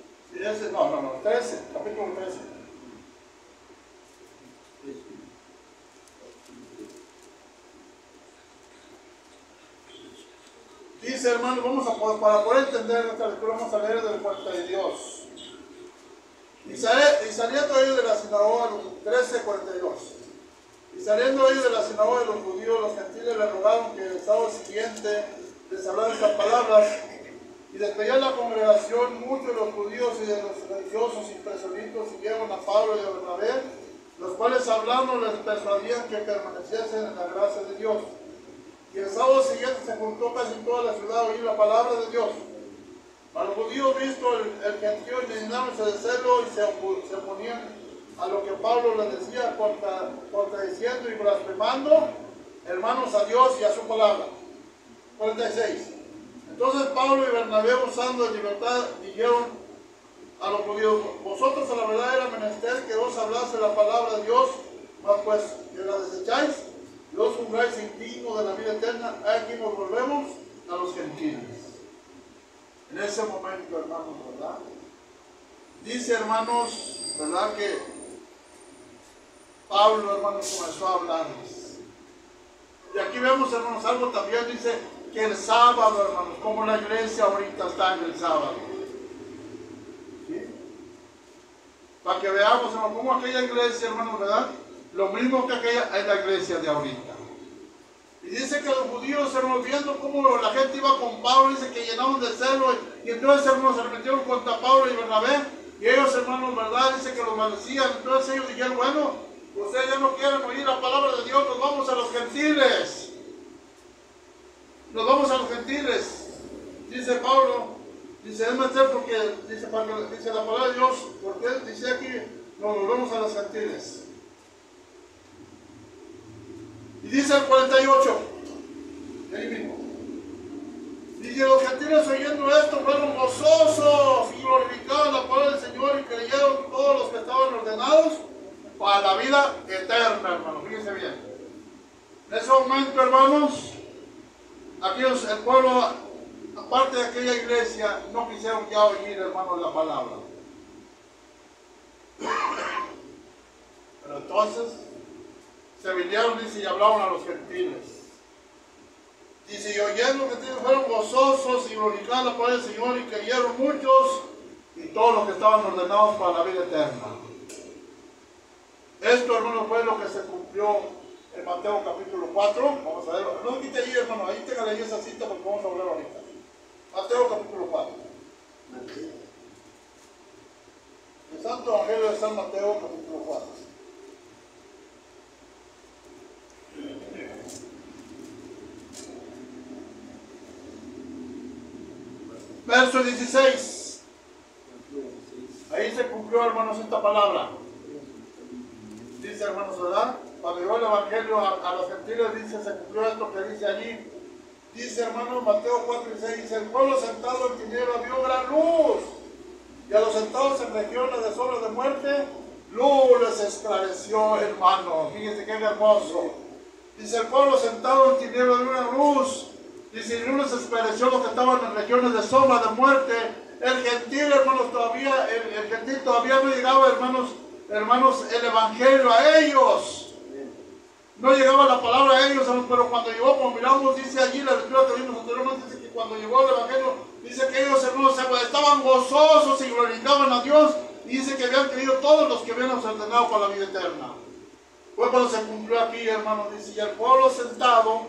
Speaker 4: No, 13, capítulo 13. Dice, hermano, para poder entender esta lectura, vamos a leer del 42. Y saliendo ellos de la sinagoga, 13:42. Y saliendo ellos de la sinagoga de los judíos, los gentiles le rogaron que el sábado siguiente les hablaran estas palabras. Y despedían la congregación, muchos de los judíos y de los religiosos impresionistas siguieron a Pablo y a Bernabé, los cuales hablando les persuadían que permaneciesen en la gracia de Dios. Y el sábado siguiente se juntó casi toda la ciudad a oír la palabra de Dios. A los judíos, visto el gentío, indignándose de celo y se oponían a lo que Pablo les decía, contradiciendo y blasfemando, hermanos, a Dios y a su palabra. 46. Entonces Pablo y Bernabé, usando de libertad, dijeron a los judíos, vosotros a la verdad era menester que os hablase la palabra de Dios, mas pues que la desecháis, y os juzgáis indignos de la vida eterna, aquí nos volvemos a los gentiles. En ese momento, hermanos, ¿verdad? Dice, hermanos, ¿verdad? Que Pablo, hermanos, comenzó a hablarles. Y aquí vemos, hermanos, algo también, dice, que el sábado, hermanos, como la iglesia ahorita está en el sábado. ¿Sí? Para que veamos, hermanos, como aquella iglesia, hermanos, ¿verdad? Lo mismo que aquella es la iglesia de ahorita. Y dice que los judíos, hermanos, viendo cómo la gente iba con Pablo, dice que llenaron de celo, y entonces, hermanos, se metieron contra Pablo y Bernabé, y ellos, hermanos, ¿verdad? Dice que los maldecían. Entonces ellos dijeron, bueno, ustedes ya no quieren oír la palabra de Dios, nos vamos a los gentiles. Nos vamos a los gentiles, dice Pablo, Dice, es menester porque, dice la palabra de Dios, porque dice aquí, nos volvemos a las gentiles. Y dice el 48, de ahí mismo. Dice, los gentiles oyendo esto fueron gozosos y glorificaban la palabra del Señor y creyeron todos los que estaban ordenados para la vida eterna, hermanos. Fíjense bien. En ese momento, hermanos, aquellos, el pueblo, aparte de aquella iglesia, no quisieron ya oír, hermanos, la palabra. Pero entonces se vinieron, dice, y hablaron a los gentiles. Dice, y oyendo los gentiles fueron gozosos y glorificaban la palabra del Señor y creyeron muchos y todos los que estaban ordenados para la vida eterna. Esto, hermanos, fue lo que se cumplió en Mateo capítulo 4. Vamos a ver, no quite ahí, hermano, ahí tengan ahí esa cita porque vamos a hablar ahorita. Mateo capítulo 4. El Santo Evangelio de San Mateo capítulo 4. Verso 16. Ahí se cumplió, hermanos, esta palabra. Dice, hermanos, ¿verdad? Cuando llegó el Evangelio a los gentiles, dice, se cumplió esto que dice allí. Dice, hermanos, Mateo 4 y 6, dice, el pueblo sentado en tinieblas vio gran luz, y a los sentados en regiones de sombra de muerte, luz les esclareció, hermano. Fíjense qué hermoso. Dice, el pueblo sentado en tinieblas vio gran luz, dice, y luz les esclareció los que estaban en regiones de sombra de muerte. El gentil, hermanos, todavía, el gentil todavía no llegaba, hermanos, el Evangelio a ellos. No llegaba la palabra a ellos, pero cuando llegó, como miramos, dice allí la lectura que vimos anteriormente, dice que cuando llegó el Evangelio, dice que ellos, hermanos, estaban gozosos y glorificaban a Dios, y dice que habían creído todos los que habían ordenado para la vida eterna. Fue cuando se cumplió aquí, hermanos, dice, y el pueblo sentado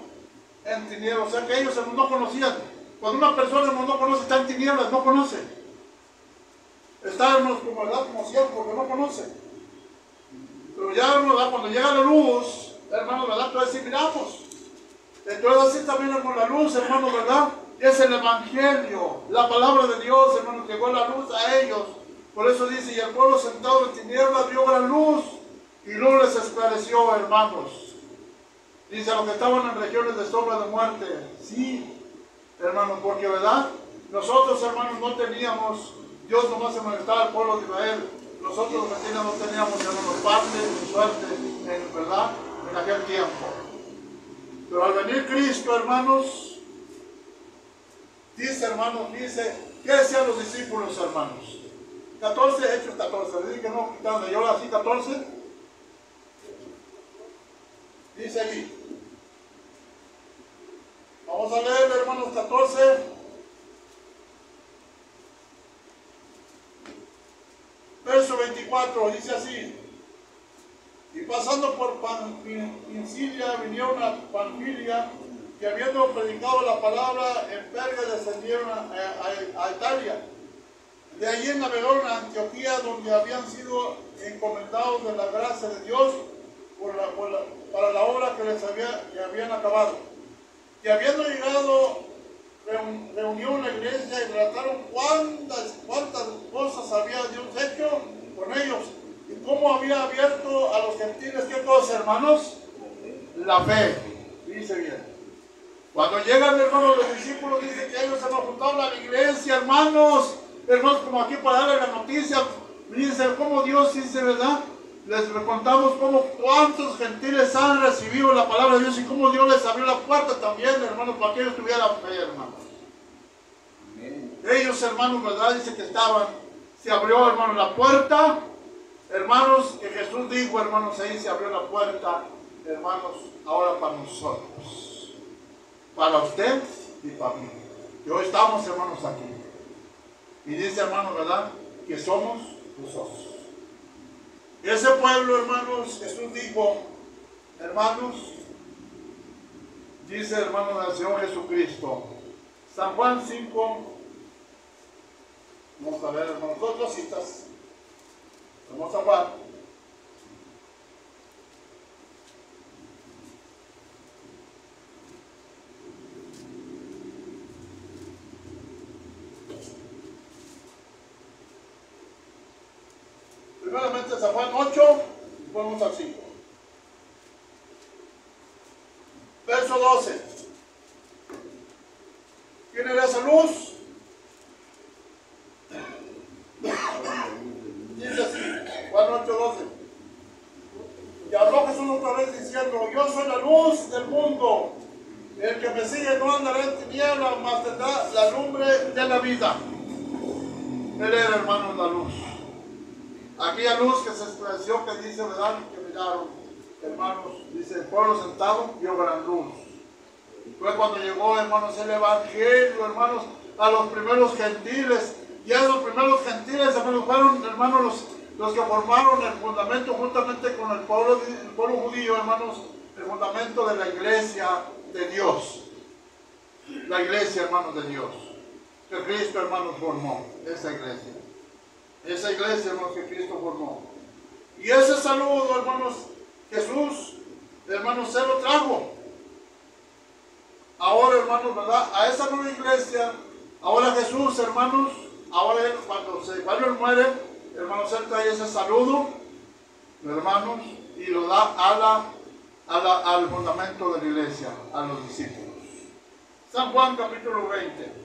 Speaker 4: en tinieblas, o sea que ellos, hermanos, no conocían. Cuando una persona, hermanos, no conoce, está en tinieblas, no conoce. Está, hermanos, como verdad, como ciego, porque no conoce. Pero ya, hermanos, cuando llega la luz, hermanos, ¿verdad? Entonces sí miramos. Entonces así también, hermanos, la luz, hermanos, ¿verdad? Es el Evangelio, la palabra de Dios, hermanos, llegó la luz a ellos. Por eso dice, y el pueblo sentado en tinieblas vio gran luz, y luz les esclareció, hermanos. Dice, a los que estaban en regiones de sombra de muerte. Sí, hermanos, porque, ¿verdad? Nosotros, hermanos, no teníamos, Dios nomás se manifestaba al pueblo de Israel. Nosotros los vecinos no teníamos, hermanos, parte ni suerte, ¿verdad? En aquel tiempo. Pero al venir Cristo, hermanos, dice, hermanos, dice, ¿qué decían los discípulos, hermanos? 14, Hechos 14, dice que no, quitando, yo así 14, dice allí. Vamos a leer, hermanos, 14. Verso 24, dice así. Y pasando por Pamfilia, vinieron a Panfilia, y habiendo predicado la palabra en Perga, descendieron a Italia. De allí navegaron a Antioquía, donde habían sido encomendados de la gracia de Dios para la obra que habían acabado. Y habiendo llegado, reunió la iglesia y relataron cuántas cosas había Dios hecho con ellos. ¿Y cómo había abierto a los gentiles qué cosa, hermanos? La fe. Dice bien. Cuando llegan, hermanos, los discípulos, dice que ellos se nos juntaron a la iglesia, hermanos, como aquí para darle la noticia. Dice cómo Dios dice, ¿verdad? Les contamos cuántos gentiles han recibido la palabra de Dios y cómo Dios les abrió la puerta también, hermanos, para que ellos tuvieran fe, hermanos. Ellos, hermanos, ¿verdad? Dice que se abrió, hermanos, la puerta. Hermanos, que Jesús dijo, hermanos, ahí se abrió la puerta, hermanos, ahora para nosotros, para usted y para mí, que hoy estamos, hermanos, aquí. Y dice, hermanos, ¿verdad? Que somos gozosos. Ese pueblo, hermanos, Jesús dijo, hermanos, dice, hermanos, del Señor Jesucristo, San Juan 5, vamos a ver, hermanos, dos citas. Vamos a Juan. Primeramente San Juan 8, y vamos al 5. Verso 12. ¿Quién era esa luz? Dice así, Juan 8, 12. Y habló Jesús otra vez diciendo, yo soy la luz del mundo. El que me sigue no andará en tinieblas, mas tendrá la lumbre de la vida. Él era, hermanos, la luz. Aquella luz que se esclareció, que dice, ¿verdad? Que miraron, hermanos, dice, el pueblo sentado vio gran luz. Fue cuando llegó, hermanos, el evangelio, hermanos, a los primeros gentiles. Y a esos primeros gentiles, hermanos, fueron, hermanos, los que formaron el fundamento juntamente con el pueblo judío, hermanos, el fundamento de la iglesia de Dios. La iglesia, hermanos, de Dios. Que Cristo, hermanos, formó esa iglesia. Esa iglesia, hermanos, que Cristo formó. Y ese saludo, hermanos, Jesús, hermanos, se lo trajo. Ahora, hermanos, ¿verdad? A esa nueva iglesia, ahora Jesús, hermanos, ahora él, cuando él muere, hermanos, él trae ese saludo, hermanos, y lo da al fundamento de la iglesia, a los discípulos. San Juan capítulo 20.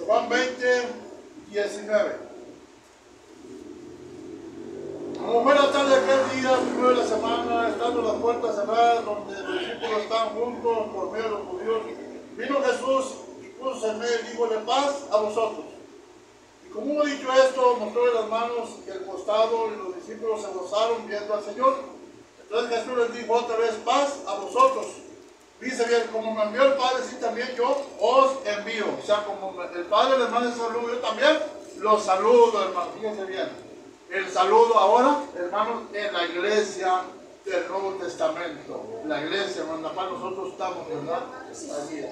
Speaker 4: Juan 20, 19. Como fue la tarde de aquel día, primero de la semana, estando las puertas cerradas, donde los discípulos estaban juntos por medio de los judíos, vino Jesús y puso en medio y dijo, de paz a vosotros. Y como hubo dicho esto, mostró las manos y el costado, y los discípulos se gozaron viendo al Señor. Entonces Jesús les dijo otra vez, paz a vosotros. Dice bien, como me envió el Padre, sí también yo os envío. O sea, como el Padre les manda el saludo, yo también los saludo, hermano. Fíjense bien. El saludo ahora, hermanos, en la iglesia del Nuevo Testamento. La iglesia, hermano, en la cual nosotros estamos, ¿verdad? Allí.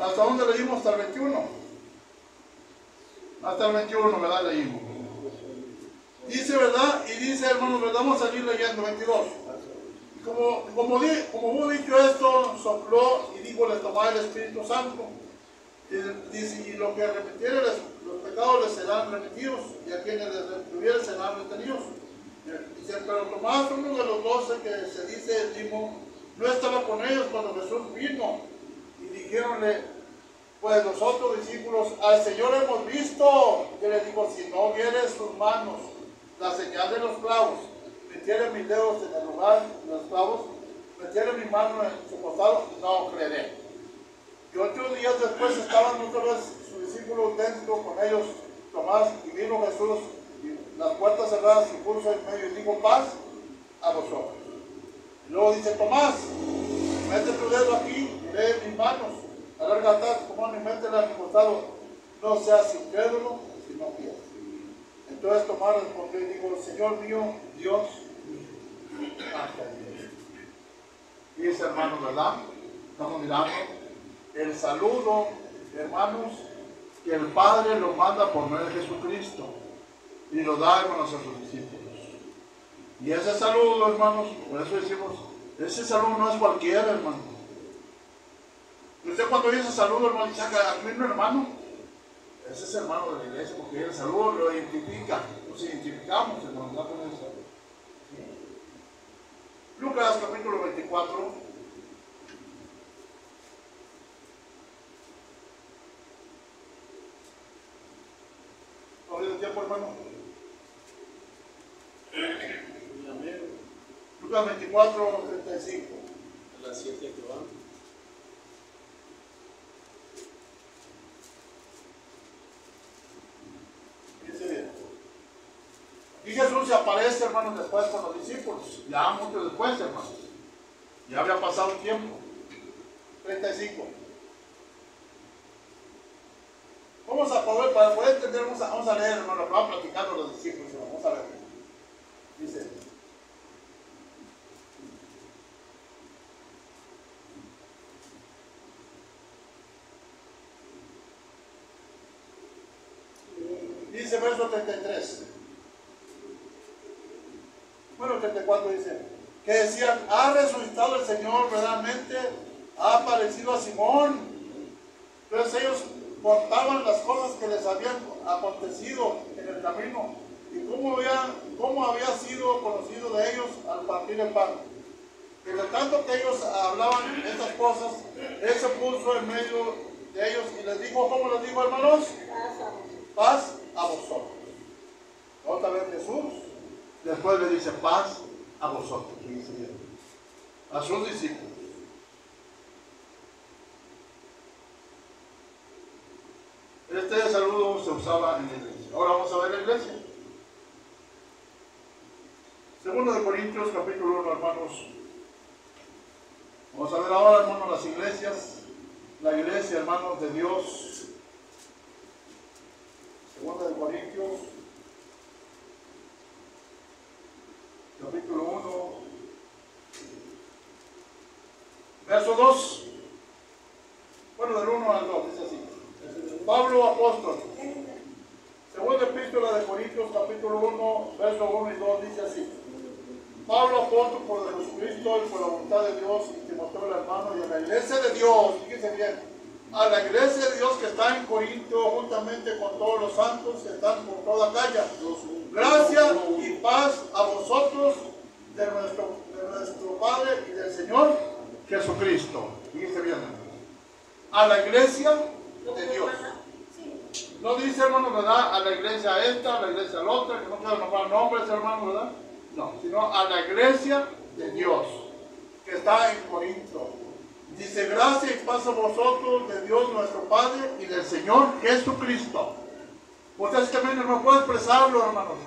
Speaker 4: ¿Hasta dónde leímos? Hasta el 21. Hasta el 21, ¿verdad? Leímos. Dice, ¿verdad? Y dice, hermanos, ¿verdad? Vamos a seguir leyendo, 22. Como hubo dicho esto, sopló y dijo, les tomará el Espíritu Santo. Dice, y lo que repitiere, los pecados les serán remitidos, y a quienes les retuvieren serán retenidos. Dice, pero Tomás, uno de los 12 que se dice el Dimo, no estaba con ellos cuando Jesús vino. Y dijéronle, pues los otros discípulos, al Señor hemos visto. Que le digo, si no vieres sus manos, la señal de los clavos, metiere mis dedos en el lugar de los clavos, metiere mi mano en su costado, no creeré. Y 8 días después estaban otra vez sus discípulos dentro con ellos, Tomás, y vino Jesús, y las puertas cerradas y puso en medio y dijo, paz a vosotros. Y luego dice, Tomás, mete tu dedo aquí y ve mis manos, alarga tu mano y métela en mi costado, no seas incrédulo, sino fiel. Entonces Tomás respondió y dijo, Señor mío, Dios mío. Y ese hermano, ¿verdad? Estamos mirando el saludo, hermanos, que el Padre lo manda por medio de Jesucristo y lo da, hermanos, a sus discípulos. Y ese saludo, hermanos, por eso decimos, ese saludo no es cualquiera, hermano. Y usted cuando dice saludo, hermano, dice, ¿a mí no, hermano? Ese es hermano de la iglesia, porque el saludo lo identifica, nos identificamos, hermano, ¿no? Con eso. Lucas capítulo 24. ¿No ha tiempo, hermano? Lucas 24, 35.
Speaker 1: A las 7 que van.
Speaker 4: Y Jesús se aparece, hermanos, después con los discípulos. Ya mucho después, hermanos. Ya había pasado un tiempo. 35. Vamos a poder, para poder entender, vamos a leer, hermano, lo que van platicando los discípulos. Vamos a ver. Dice. Dice verso 33. Bueno, el 34 dice, que decían, ha resucitado el Señor verdaderamente, ha aparecido a Simón. Entonces ellos contaban las cosas que les habían acontecido en el camino y cómo había sido conocido de ellos al partir el pan. Y de tanto que ellos hablaban estas cosas, Él se puso en medio de ellos y les dijo, ¿cómo les dijo, hermanos? Paz a vosotros. Otra vez Jesús, después le dice paz a vosotros, a sus discípulos. Este saludo se usaba en la iglesia. Ahora vamos a ver la iglesia. Segundo de Corintios, capítulo 1, hermanos. Vamos a ver ahora, hermanos, las iglesias. La iglesia, hermanos, de Dios. Segundo de Corintios, capítulo 1, verso 2. Bueno, del 1 al 2, dice así. Pablo, apóstol. Segunda epístola de Corintios, capítulo 1, verso 1 y 2, dice así. Pablo, apóstol por Jesucristo y por la voluntad de Dios, y Timoteo, el hermano, y a la iglesia de Dios, fíjense bien, a la iglesia de Dios que está en Corinto, juntamente con todos los santos que están por toda Acaya. Gracia y paz a vosotros de nuestro Padre y del Señor Jesucristo. Fíjense bien, a la iglesia de Dios. No dice, hermano, ¿verdad? A la iglesia esta, a la iglesia la otra, que no quiero nombrar nombres, hermano, ¿verdad? No, sino a la iglesia de Dios que está en Corinto. Dice, gracia y paz a vosotros de Dios nuestro Padre y del Señor Jesucristo. Ustedes también no pueden expresarlo, hermanos.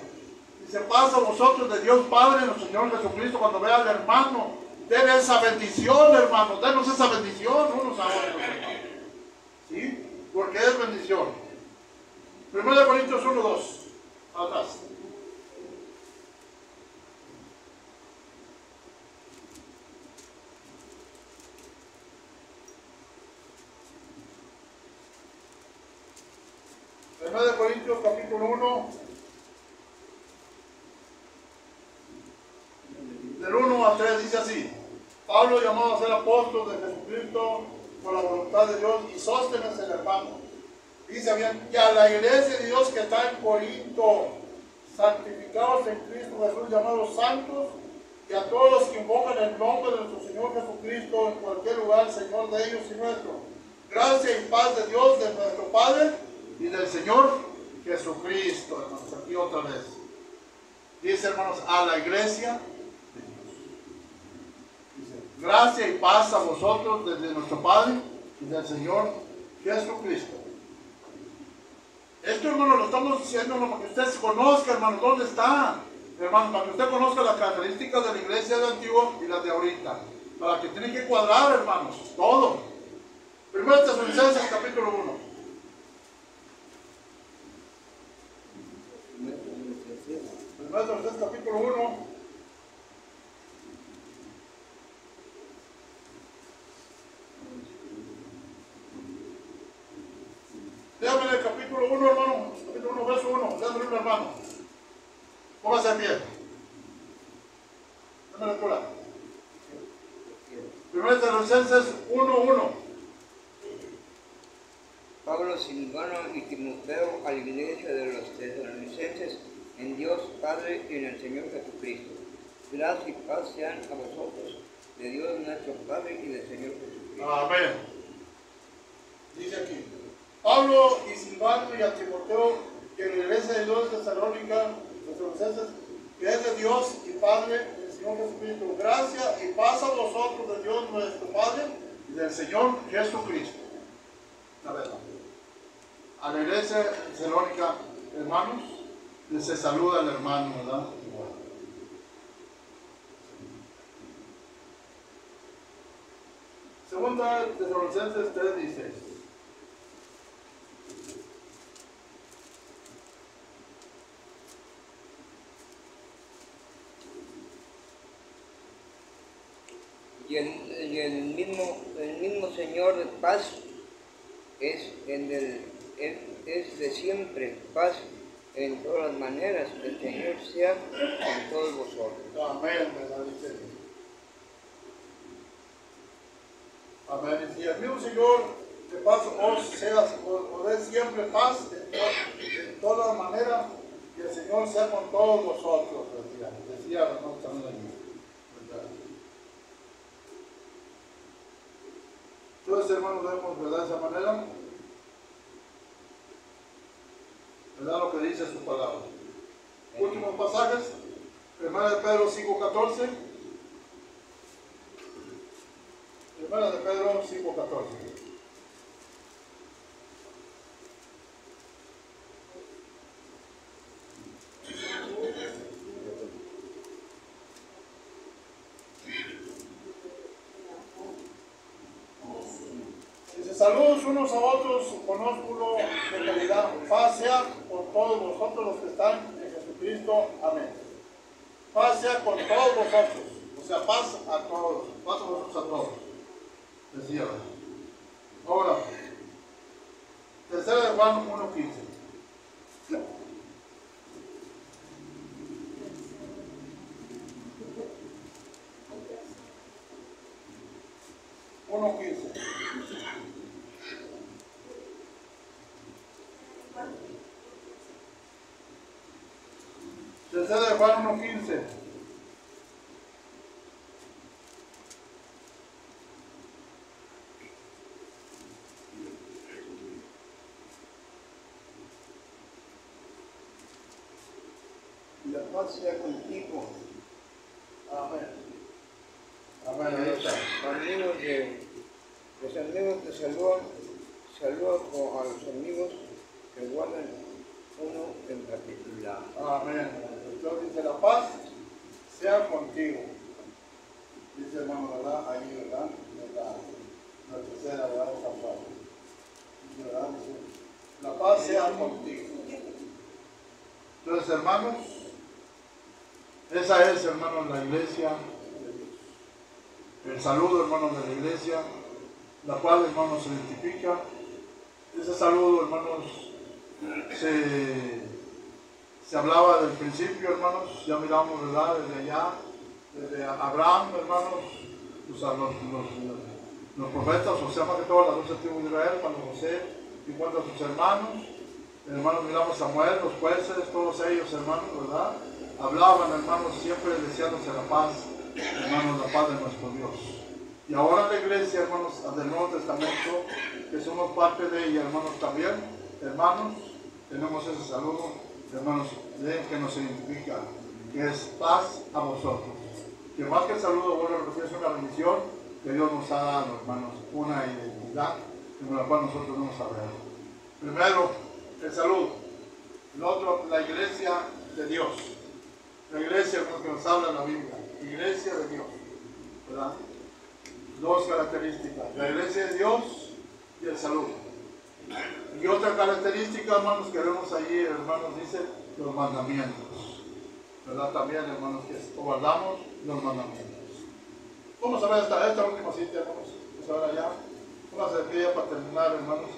Speaker 4: Dice, paz a vosotros de Dios Padre y nuestro Señor Jesucristo. Cuando vea al hermano, denle esa bendición, hermanos. Denos esa bendición unos a otros, hermanos. ¿Sí? Porque es bendición. 1 Corintios 1, 2. Atrás. De Corintios capítulo 1, del 1 al 3 dice así: Pablo, llamado a ser apóstol de Jesucristo por la voluntad de Dios, y Sóstenes el hermano. Dice bien, y a la iglesia de Dios que está en Corinto, santificados en Cristo Jesús, llamados santos, y a todos los que invocan el nombre de nuestro Señor Jesucristo en cualquier lugar, Señor de ellos y nuestro. Gracia y paz de Dios, de nuestro Padre y del Señor Jesucristo, hermanos. Aquí otra vez. Dice, hermanos, a la iglesia de Dios. Dice, gracia y paz a vosotros desde nuestro Padre y del Señor Jesucristo. Esto, hermano, lo estamos diciendo para que usted conozca, hermano, dónde está. Hermano, para que usted conozca las características de la iglesia de antiguo y las de ahorita. Para que tiene que cuadrar, hermanos, todo. 1 Tesalonicenses capítulo 1. 1 Tesalonicenses capítulo 1. Léame el capítulo 1, hermano. Capítulo 1, verso 1. Léame el hermano. Póngase en pie. Dame lectura. 1 Tesalonicenses 1:1.
Speaker 5: Pablo, Silvano y Timoteo, a la iglesia de los tesalonicenses, en Dios Padre y en el Señor Jesucristo. Gracia y paz sean a vosotros, de Dios nuestro Padre y del Señor Jesucristo.
Speaker 4: Amén. Dice aquí: Pablo y Silvano y a Timoteo, que en la iglesia de Dios de Tesalónica, que es de Dios y Padre del Señor Jesucristo. Gracia y paz a vosotros de Dios nuestro Padre y del Señor Jesucristo. La verdad. A la iglesia de Tesalónica, hermanos, se saluda al hermano, ¿verdad? Segunda Tesalonicenses 3:16.
Speaker 5: Y el mismo Señor de paz es de siempre, paz en todas las maneras. El Señor sea con todos vosotros.
Speaker 4: Amén, ¿verdad? Dice. Amén. Y el mismo Señor de paz os dé siempre paz en todas maneras, y el Señor sea con todos vosotros, decía hermano también allí. ¿Verdad? Entonces, hermanos, vemos, ¿verdad? De esa manera, ¿verdad? Lo que dice su palabra. Últimos pasajes, 1 de Pedro 5:14. 1 de Pedro 5:14. Dice, saludos unos a otros con ósculo de caridad. Paz sea por todos vosotros los que están en Jesucristo. Amén. Paz sea con todos vosotros. O sea, paz a todos. Paz a vosotros a todos. Decía. Ahora, 3 de Juan 1:15. Tercera de Juan 1:15.
Speaker 5: La paz sea contigo.
Speaker 4: Amén. Amén. Ahí está.
Speaker 5: Los amigos te saludan, saluda a los amigos que guardan uno en particular.
Speaker 4: Amén. Entonces dice, la paz sea contigo. Dice hermano, ¿verdad? Ahí, ¿verdad? La tercera, ¿verdad? Esa frase. ¿Verdad? Dice, la paz sea contigo. Entonces, hermanos, esa es, hermanos, la iglesia de Dios. El saludo, hermanos, de la iglesia, la cual, hermanos, se identifica. Ese saludo, hermanos, se hablaba del principio, hermanos, ya miramos, ¿verdad? Desde allá, desde Abraham, hermanos, los profetas, o sea, más que todo las 12 tribus de Israel, cuando José encuentra a sus hermanos, miramos a Samuel, los jueces, todos ellos, hermanos, ¿verdad? Hablaban, hermanos, siempre deseándose la paz, hermanos, la paz de nuestro Dios. Y ahora la iglesia, hermanos, del Nuevo Testamento, que somos parte de ella, hermanos, también, hermanos, tenemos ese saludo, hermanos, que nos identifica, que es paz a vosotros. Que más que el saludo, bueno, es una bendición que Dios nos ha dado, hermanos, una identidad con la cual nosotros vamos a ver. Primero, el saludo. El otro, la iglesia de Dios. La iglesia, hermanos, que nos habla la Biblia. Iglesia de Dios, ¿verdad? Dos características, la iglesia de Dios y el saludo. Y otra característica, hermanos, que vemos allí, hermanos, dice los mandamientos, ¿verdad? También, hermanos, que guardamos los mandamientos. Vamos a ver esta última cita, hermanos, vamos a ver allá. Vamos a hacer aquella para terminar, hermanos.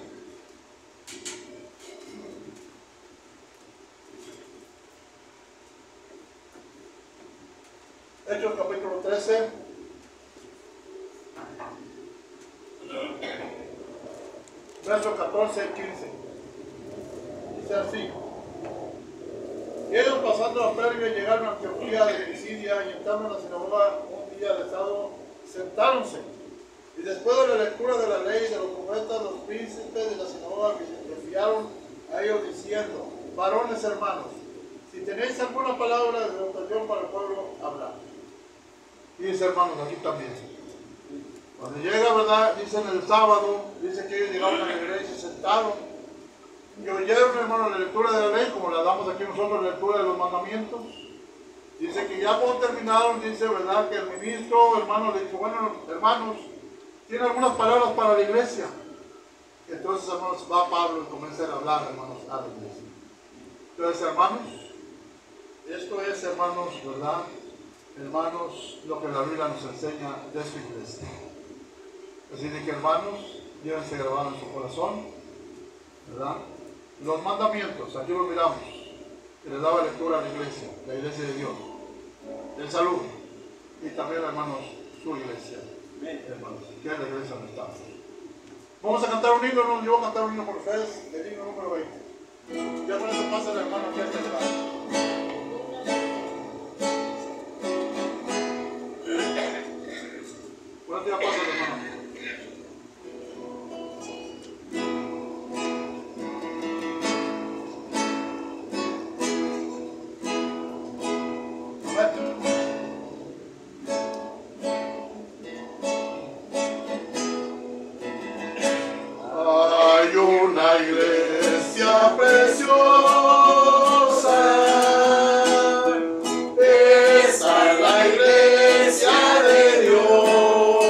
Speaker 4: Hechos capítulo 13. Versos 14 y 15. Dice así. Y ellos pasando a Perge llegaron a Antioquía de Pisidia y entrando en la sinagoga un día de sábado, sentáronse. Y después de la lectura de la ley de los profetas, los príncipes de la sinagoga que enviaron a ellos diciendo, varones hermanos, si tenéis alguna palabra de exhortación para el pueblo, hablad. Y dice, hermanos, aquí también. Cuando llega, ¿verdad? Dice en el sábado, dice que ellos llegaron a la iglesia y se sentaron y oyeron, hermanos, la lectura de la ley, como la damos aquí nosotros, la lectura de los mandamientos. Dice que ya cuando terminaron, dice, ¿verdad? Que el ministro, hermano, le dijo, bueno, hermanos, ¿tiene algunas palabras para la iglesia? Entonces, hermanos, va Pablo y comienza a hablar, hermanos, a la iglesia. Entonces, hermanos, esto es, hermanos, ¿verdad? Hermanos, lo que la Biblia nos enseña de su iglesia. Así de que, hermanos, llévense grabado en su corazón, ¿verdad? Los mandamientos, aquí los miramos. y le daba lectura a la iglesia de Dios. El saludo. Y también, hermanos, su iglesia. Hermanos, que es la iglesia donde estamos. Vamos a cantar un himno, yo voy a cantar un himno por ustedes, el himno número 20. Ya con eso pasa el hermano aquí a este lugar. Bueno, ya pasa el hermano.
Speaker 6: Hay una iglesia preciosa, esa es la iglesia de Dios,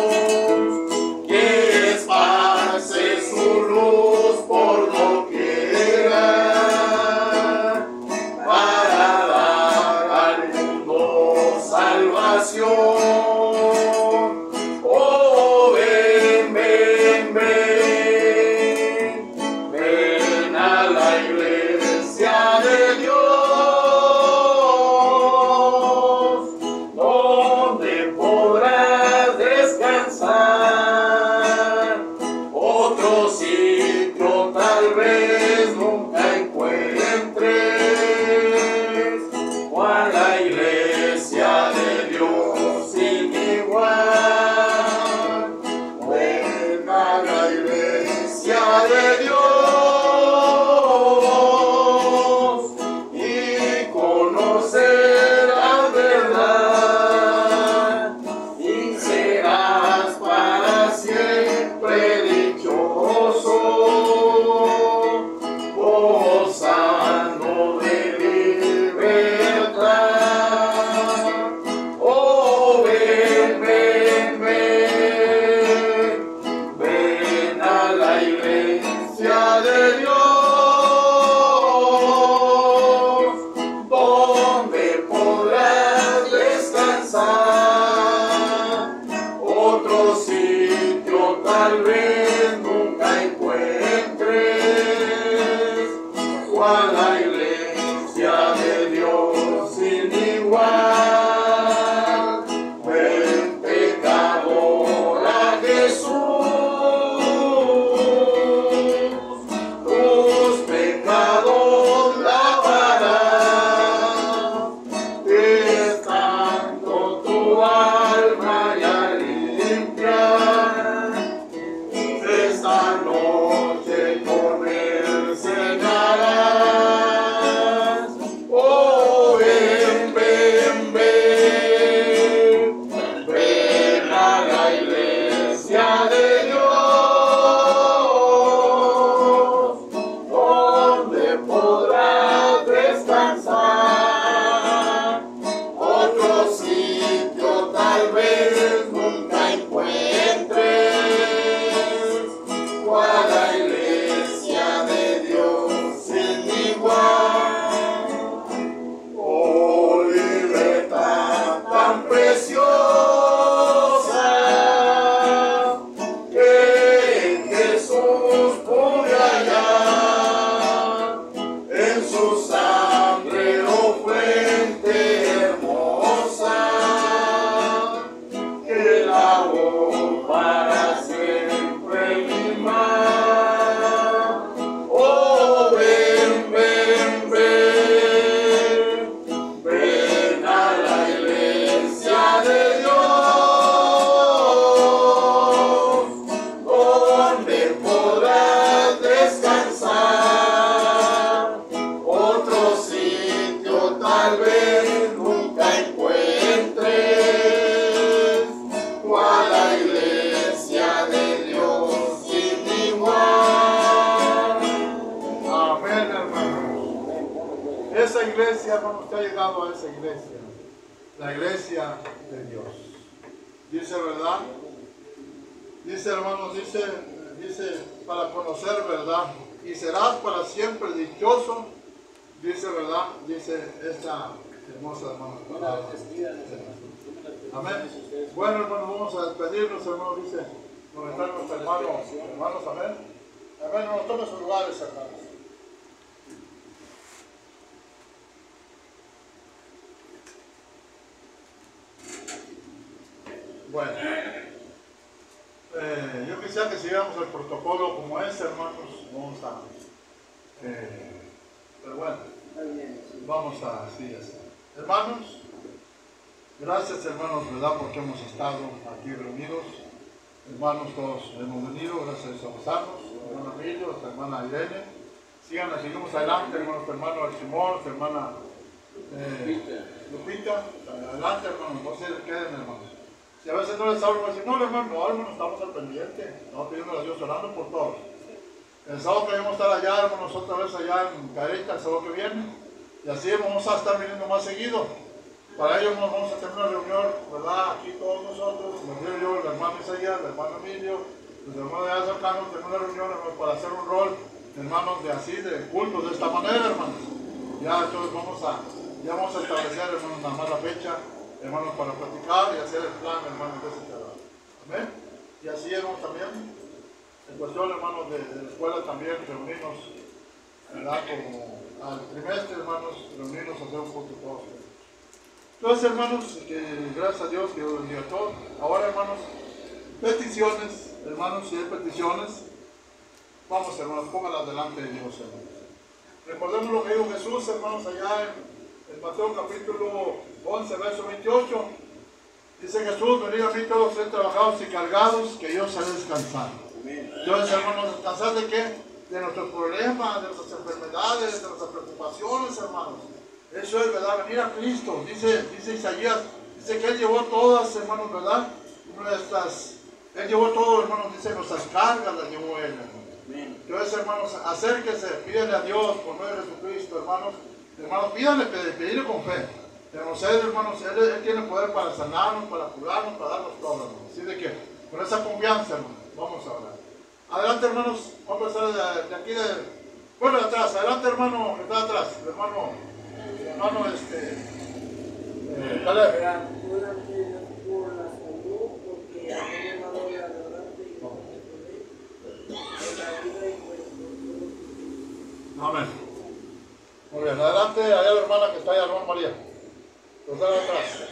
Speaker 6: que esparce su luz por doquiera para dar al mundo salvación. Oh, ven, ven, ven, ven a la iglesia de Dios, donde podrás descansar. Otro sitio tal vez nunca encuentres, cual la iglesia de Dios sin igual. Ven a la iglesia de Dios y conocer la verdad, y serás para siempre dichoso, gozando de libertad. Oh, ven, ven, ven, ven a la iglesia de Dios, donde podrás descansar. Otro sitio tal vez nunca encuentres, cual la iglesia de Dios sin igual. Ven, pecador, a Jesús, tus pecados lavará, estando tu alma ya limpia. Esta noche con él cenarás. Oh, ven, ven, ven, ven a la iglesia de Dios, donde podrás descansar. Otro sitio tal vez nunca encuentres, cual la iglesia de Dios sin igual. Oh, libertad tan preciosa, que en Jesús pude hallar, en su sangre, oh fuente hermosa, que lavó para siempre mi mal. Oh, ven, ven, ven, ven a la iglesia de Dios, donde podrás descansar. Otro sitio tal vez nunca encuentres, cual la iglesia de Dios sin igual.
Speaker 4: Amén, hermanos. Esa iglesia, hermano, usted ha llegado a esa iglesia. La iglesia de Dios. Dice, ¿verdad? Dice, hermanos, dice, para conocer verdad. Y serás para siempre dichoso. Dice, ¿verdad? Dice esta hermosa, hermano, palabra. Amén. Bueno, hermanos, vamos a despedirnos, hermanos. Dice, nos están nuestros hermanos, amén. Amén, hermanos, tomen sus lugares, hermanos. Bueno, yo quisiera que siguiéramos el protocolo como es, hermanos. Vamos a... pero bueno, vamos a así es. Hermanos, gracias hermanos, ¿verdad? Porque hemos estado aquí reunidos. Hermanos, todos hemos venido, gracias a gozarnos. Hermana Emilio, su hermana Irene. Seguimos adelante, hermanos, tu hermano Simón, su hermana Lupita. Adelante, hermanos, no se queden, hermanos. Si a veces no les hablo, me dicen, no, hermano, estamos al pendiente. Estamos pidiendo a Dios, orando por todos. El sábado que vamos a estar allá, hermanos, otra vez allá en Carita, el sábado que viene. Y así vamos a estar viniendo más seguido. Para ello nos vamos a tener una reunión, ¿verdad? Aquí todos nosotros, me refiero yo, el hermano Isaías, el hermano Emilio, los hermanos de allá cercanos, tener una reunión, hermanos, para hacer un rol, hermanos, de así, de culto, de esta manera, hermanos. Ya entonces vamos a establecer, hermanos, nada más la fecha, hermanos, para platicar y hacer el plan, hermanos, de ese trabajo. Amén. Y así, hermanos, también, en cuestión, hermanos, de la escuela también, reunirnos, ¿verdad? Como al trimestre, hermanos, reunirnos a hacer un culto todos. Entonces, hermanos, que gracias a Dios que Dios bendiga a todos. Ahora, hermanos, peticiones, hermanos, si hay peticiones, vamos, hermanos, póngalas delante de Dios, hermanos. Recordemos lo que dijo Jesús, hermanos, allá en Mateo capítulo 11, verso 28. Dice Jesús, venid a mí todos ustedes trabajados y cargados, que yo os haré descansar. Entonces, hermanos, ¿descansar de qué? De nuestros problemas, de nuestras enfermedades, de nuestras preocupaciones, hermanos. Eso es, ¿verdad? Venir a Cristo. Dice Isaías, dice que Él llevó todas, hermanos, ¿verdad? Él llevó todo, hermanos, dice, nuestras cargas las llevó Él, hermanos. Entonces, hermanos, acérquese, pídele a Dios por medio de Jesucristo, hermanos. Hermanos, pídale con fe. Hermanos, Él tiene poder para sanarnos, para curarnos, para darnos todo, hermanos. Así de que, con esa confianza, hermanos, vamos a hablar. Adelante, hermanos, vamos a empezar de aquí, bueno, de atrás. Adelante, hermano, que está atrás. Hermano, dale.
Speaker 3: Por la salud, porque a mí me ha dado la verdad
Speaker 4: Amén. Muy bien, adelante, allá la hermana que está allá, hermana María. Los de atrás.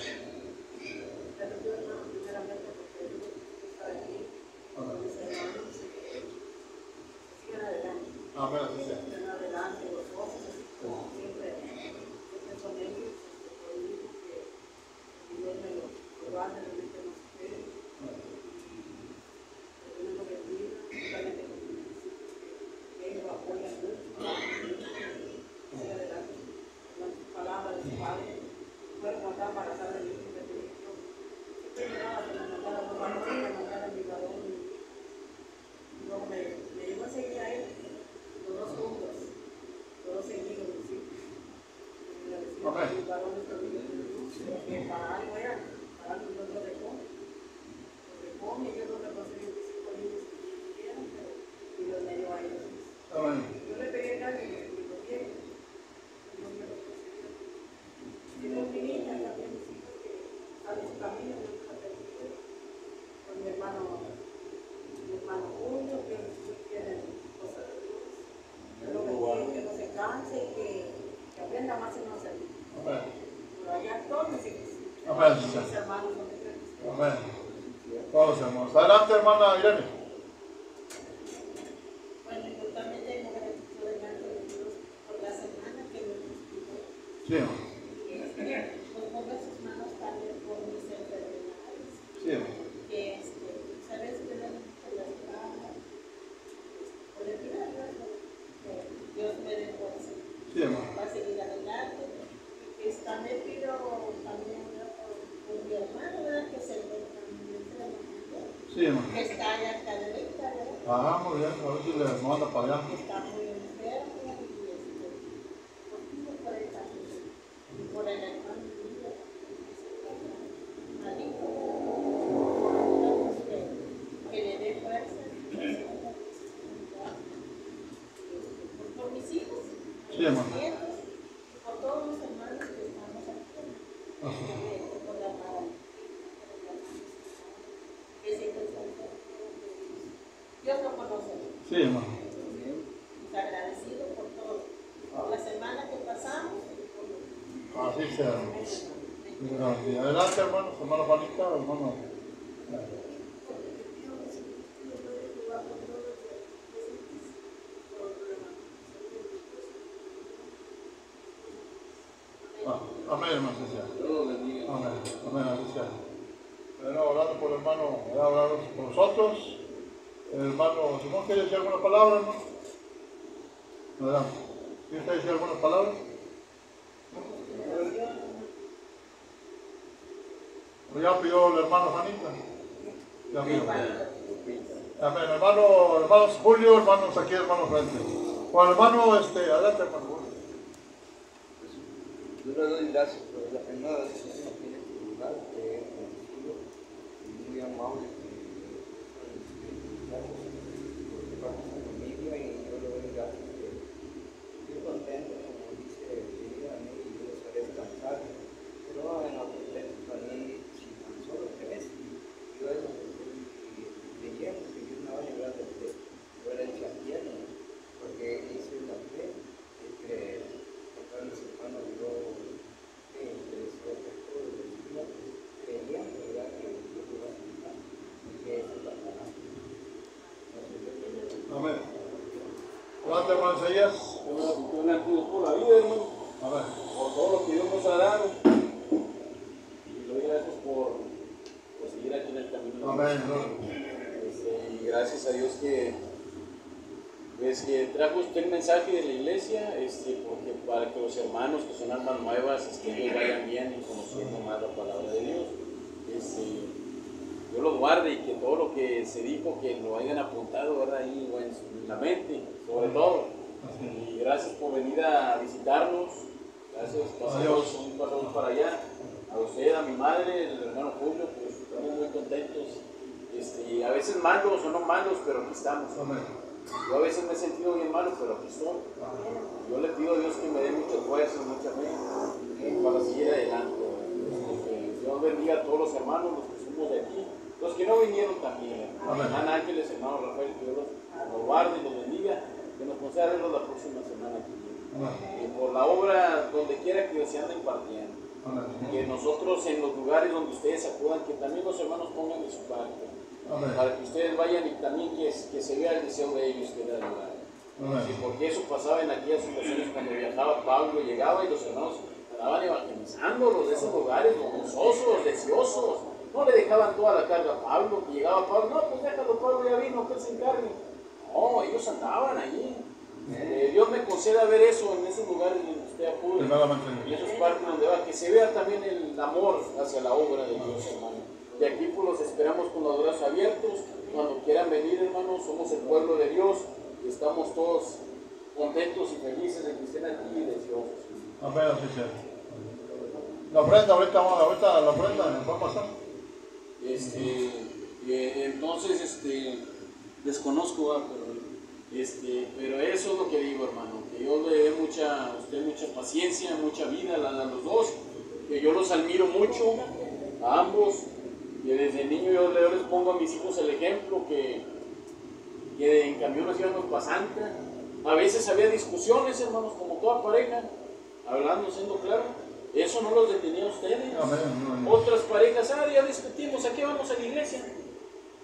Speaker 4: Amén, así sea. Amén. Todos hermanos. Adelante, hermana Irene.
Speaker 2: Bueno, yo también tengo gratitud delante de Dios por la semana que me explicó.
Speaker 4: Sí,
Speaker 2: Pues ponga sus manos también por mis enfermedades.
Speaker 4: sí.
Speaker 2: Que sabes que no me las trabaja. Por el final, que Dios me dé fuerza.
Speaker 4: Sí, hermano.
Speaker 2: Para seguir adelante. También pido también por mi hermano, ¿verdad? Que se encuentra
Speaker 4: Sí, hermano.
Speaker 2: que está allá en Cadereyta, ¿verdad?
Speaker 4: Ajá, muy bien. A ver si le manda para allá.
Speaker 2: Está muy enfermo y por él también. Y por el hermano malito. Que le dé fuerza. Por mis hijos.
Speaker 4: Sí, hermano.
Speaker 2: Mis nietos. Por todos los hermanos que estamos aquí. Por la madre. Que siempre está Dios lo conoce.
Speaker 4: Sí, hermano.
Speaker 2: Agradecido por todo. Por la semana que pasamos.
Speaker 4: Así sea. Adelante, hermanos. Hermano Juanita, hermano Amén, hermano Cecilia.
Speaker 1: Dios los bendiga.
Speaker 4: Amén, amén, así sea. Bueno, orando por el hermano, orando por nosotros. El hermano Simón, ¿quiere decir alguna palabra, hermano? Adelante. ¿Quiere usted decir algunas palabras? ¿O ya pidió el hermano Juanita? Ya pidió. Amén. Hermanos Julio, hermanos aquí, hermanos frente. Bueno, hermano, adelante, hermano Julio.
Speaker 5: Yo le doy gracias por la primera vez que me tiene que lugar, que es muy amable, porque parte de mi familia y yo le doy gracias. Estoy contento, como dice a mí, yo les haré descansar, pero en los contextos también, si tan solo crees, yo es lo que estoy leyendo, que Dios me va a llevar de fe, yo era el champiano, porque hice la fe de creer. Mis hermanos, yo creía en verdad que Dios iba a ayudar y que eso es la palabra.
Speaker 4: Amén. Adelante, hermano Isaías.
Speaker 1: Yo le pido por la vida, hermano.
Speaker 4: Amén.
Speaker 1: Por todo lo que Dios nos ha dado. Y le doy gracias por seguir aquí en el camino.
Speaker 4: Amén.
Speaker 1: Y gracias a Dios que trajo usted el mensaje de la iglesia, porque para que los hermanos que son almas nuevas ellos vayan bien y conociendo más la palabra de Dios. Dios los guarde y que todo lo que se dijo que lo hayan apuntado, ¿verdad? Ahí en la mente, sobre todo. Y gracias por venir a visitarnos. Gracias, pasamos un paso para allá. A usted, a mi madre, el hermano Julio, pues estamos muy contentos. A veces malos o no malos, pero aquí estamos.
Speaker 4: Amén.
Speaker 1: Yo a veces me he sentido bien malo, pero aquí estoy. Yo le pido a Dios que me dé mucha fuerza, mucha fe para seguir adelante. Que Dios bendiga a todos los hermanos, los que somos de aquí, los que no vinieron también. Hermano Ángeles, hermano Rafael, que Dios los guarde y los bendiga, que nos conceda verlos la próxima semana aquí. Y por la obra, donde quiera que se ande impartiendo. Que nosotros en los lugares donde ustedes acudan, que también los hermanos pongan de su parte. Para que ustedes vayan y también que se vea el deseo de ellos que era el lugar. Sí, porque eso pasaba en aquellas ocasiones cuando viajaba Pablo, llegaba y los hermanos estaban evangelizándolos de esos lugares, los gozosos, deseosos. No le dejaban toda la carga a Pablo, que llegaba Pablo, no, pues déjalo, Pablo ya vino, que él se encargue. No, ellos andaban allí. Dios me conceda ver eso en esos lugares donde usted acude, en esos parques donde va, que se vea también el amor hacia la obra de Dios, hermano. Y aquí pues los esperamos con los brazos abiertos. Cuando quieran venir, hermanos, somos el pueblo de Dios y estamos todos contentos y felices de que estén aquí y deseosos.
Speaker 4: Amén, así sea. La ofrenda, ahorita la ofrenda nos va a pasar.
Speaker 1: Entonces, desconozco, pero eso es lo que digo, hermano, que Dios le dé a usted mucha paciencia, mucha vida a los dos, que yo los admiro mucho, a ambos. Que desde niño yo les pongo a mis hijos el ejemplo que en camiones íbamos para Santa. A veces había discusiones, hermanos, como toda pareja, hablando, siendo claro. Eso no los detenía a ustedes.
Speaker 4: Amén.
Speaker 1: Otras parejas, ya discutimos, ¿a qué vamos a la iglesia?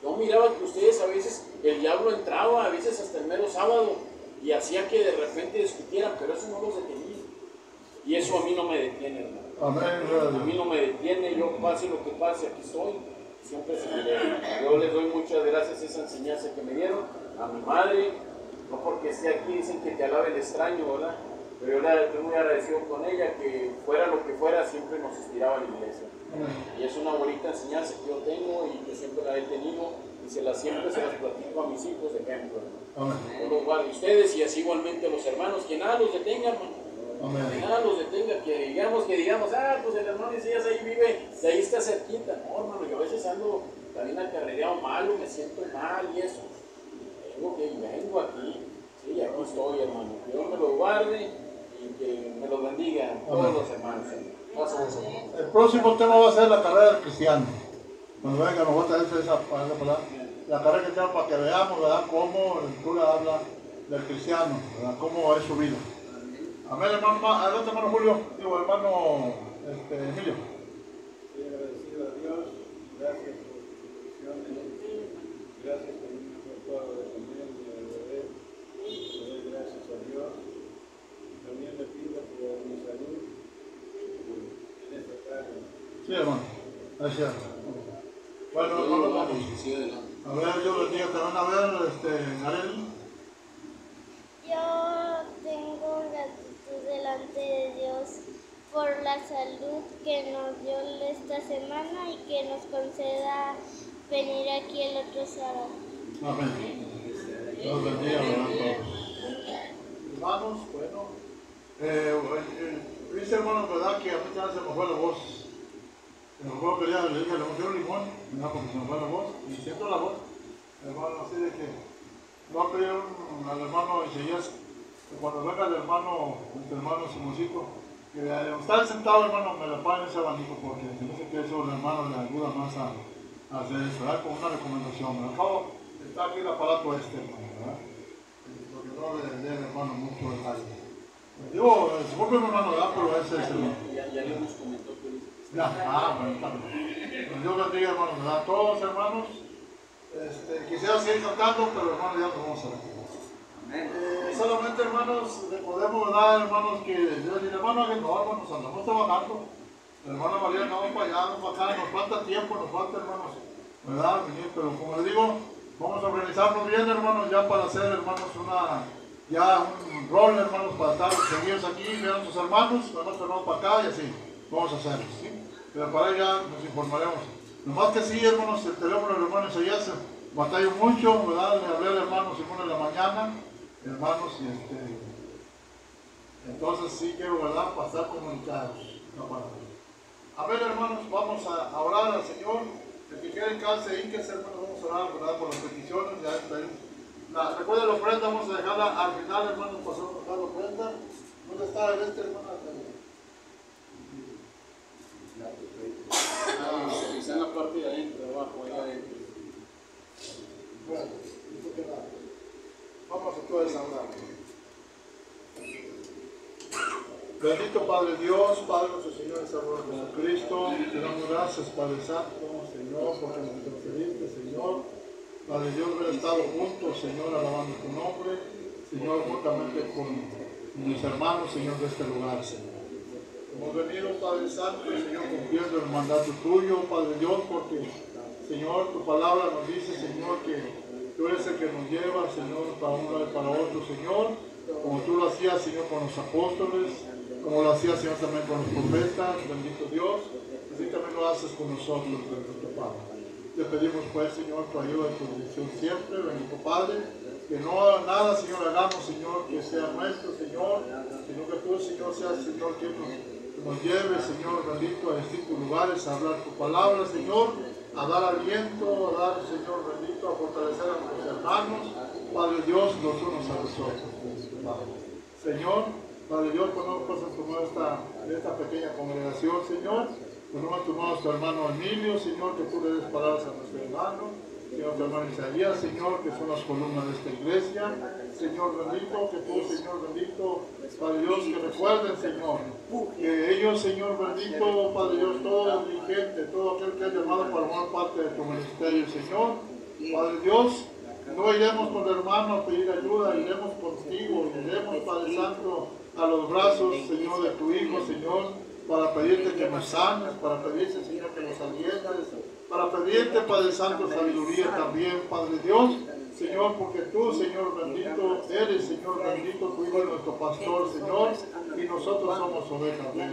Speaker 1: Yo miraba que ustedes a veces, el diablo entraba, a veces hasta el mero sábado, y hacía que de repente discutieran, pero eso no los detenía. Y eso a mí no me detiene, hermano.
Speaker 4: Amén.
Speaker 1: A mí no me detiene, yo pase lo que pase, aquí estoy, siempre seguiré. Yo les doy muchas gracias a esa enseñanza que me dieron, a mi madre, no porque esté aquí dicen que te alabe el extraño, ¿verdad? Pero yo le estoy muy agradecido con ella, que fuera lo que fuera, siempre nos estiraba a la iglesia. Y es una bonita enseñanza que yo tengo y que siempre la he tenido, y siempre se las platico a mis hijos de ejemplo. Yo los guardo a ustedes y así igualmente a los hermanos, que nada los detenga, hermano. Que nada los detenga, que digamos, pues el hermano Isaías ahí vive, de ahí está cerquita. No, hermano, yo a veces ando también acarreado malo, me siento mal y eso. Vengo aquí, sí, aquí estoy, hermano. Que Dios me lo guarde y que me lo bendiga todos los hermanos.
Speaker 4: El próximo tema va a ser la carrera del cristiano. Cuando venga, nos va a traer esa palabra. La carrera cristiana para que veamos, ¿verdad?, cómo la escritura habla del cristiano, ¿verdad?, cómo es su vida. Amén, hermano. Adelante, hermano Julio. Hermano Emilio.
Speaker 7: Estoy agradecido a Dios. Gracias por su bendición.
Speaker 4: Sí, hermano. Ahí sí, hermano. Bueno, hermano, vamos. A ver, yo les digo también, a ver, Arely.
Speaker 7: Yo tengo gratitud delante de Dios por la salud que nos dio esta semana y que nos conceda venir aquí el otro sábado.
Speaker 4: Amén. Dios bendiga, hermanos. Hermanos, bueno, dice hermanos, ¿verdad? Que a mí también se me fue la voz. Se me fue que le dije, le puse un limón, ¿verdad? Porque se me fue la voz. Y siento la voz, hermano, así de que voy a pedir al hermano Isaías, que cuando venga el hermano Simoncito, que estar sentado, hermano, me la paguen ese abanico, porque se me dice que eso el hermano le ayuda más a hacer eso, ¿verdad? Como una recomendación. Pero al cabo, está aquí el aparato hermano, ¿verdad? Porque no le dé al hermano mucho detalle. Digo, disculpen hermano, ¿verdad? Pero ese es el...
Speaker 1: Ya le hemos comentado que
Speaker 4: bueno, está bien. Dios bendiga, hermanos, ¿verdad? Todos, hermanos, quisiera seguir cantando, pero hermanos, ya nos vamos a ver. Solamente, hermanos, recordemos, ¿verdad, hermanos? Que el hermano Aguilar, hermanos, andamos trabajando. El hermano María, no vamos para allá, no para acá, nos falta tiempo, nos falta, hermanos, ¿verdad? Pero como les digo, vamos a organizarnos bien, hermanos, ya para hacer, hermanos, un rol, hermanos, para estar seguidos aquí, vean sus hermanos, vamos para acá y así, vamos a hacerlo, ¿sí? Pero para allá nos informaremos. Nomás que sí, hermanos, el teléfono del hermano Isaías batalló mucho, ¿verdad? Le hablé al hermano Simón en la mañana, hermanos, entonces sí quiero, ¿verdad?, para estar comunicados. A ver, hermanos, vamos a orar al Señor. El que quiera hincarse, hínquese, hermanos, vamos a orar, ¿verdad?, por las peticiones. Recuerda la ofrenda, vamos a dejarla al final, hermanos, pasamos a dejar la ofrenda. ¿Dónde está hermano?
Speaker 1: Está en la parte de adentro, abajo, ahí adentro.
Speaker 4: Bueno, vamos a toda esa hora. Bendito Padre Dios, Padre nuestro Señor y Salvador Jesucristo, te damos gracias, Padre Santo, Señor, porque nos concediste, Señor. Padre Dios, haber estado juntos, Señor, alabando tu nombre, Señor, juntamente con mis hermanos, Señor, de este lugar, Señor. Hemos venido, Padre Santo, Señor, cumpliendo el mandato tuyo, Padre Dios, porque, Señor, tu palabra nos dice, Señor, que tú eres el que nos lleva, Señor, para un lado y para otro, Señor, como tú lo hacías, Señor, con los apóstoles, como lo hacías, Señor, también con los profetas, bendito Dios, así también lo haces con nosotros, bendito Padre. Te pedimos, pues, Señor, tu ayuda y tu dirección siempre, bendito Padre, que no nada, Señor, hagamos, Señor, que sea nuestro, Señor, sino que tú, Señor, seas, Señor, que nos lleve, Señor, bendito, a distintos lugares, a hablar tu palabra, Señor, a dar aliento, a dar, Señor, bendito, a fortalecer a nuestros hermanos, Padre Dios, los unos a los otros, Padre. Señor, Padre Dios, ponemos pues en tu mano esta pequeña congregación, Señor, ponemos en tu mano a tu hermano Emilio, Señor, que tú le des palabras a nuestro hermano, Señor, tu hermano Isaías, Señor, que son las columnas de esta iglesia, Señor bendito, que tú, Señor bendito, Padre Dios, que recuerden, Señor, que ellos, Señor bendito, Padre Dios, todo dirigente, todo aquel que ha llamado para formar parte de tu ministerio, Señor, Padre Dios, no iremos con el hermano a pedir ayuda, iremos contigo, iremos, Padre Santo, a los brazos, Señor, de tu Hijo, Señor, para pedirte que nos sanes, para pedirte, Señor, que nos alientes, para pedirte, Padre Santo, sabiduría también, Padre Dios, Señor, porque tú, Señor bendito, eres, Señor bendito, tu Hijo es nuestro pastor, Señor, y nosotros somos ovejas de él,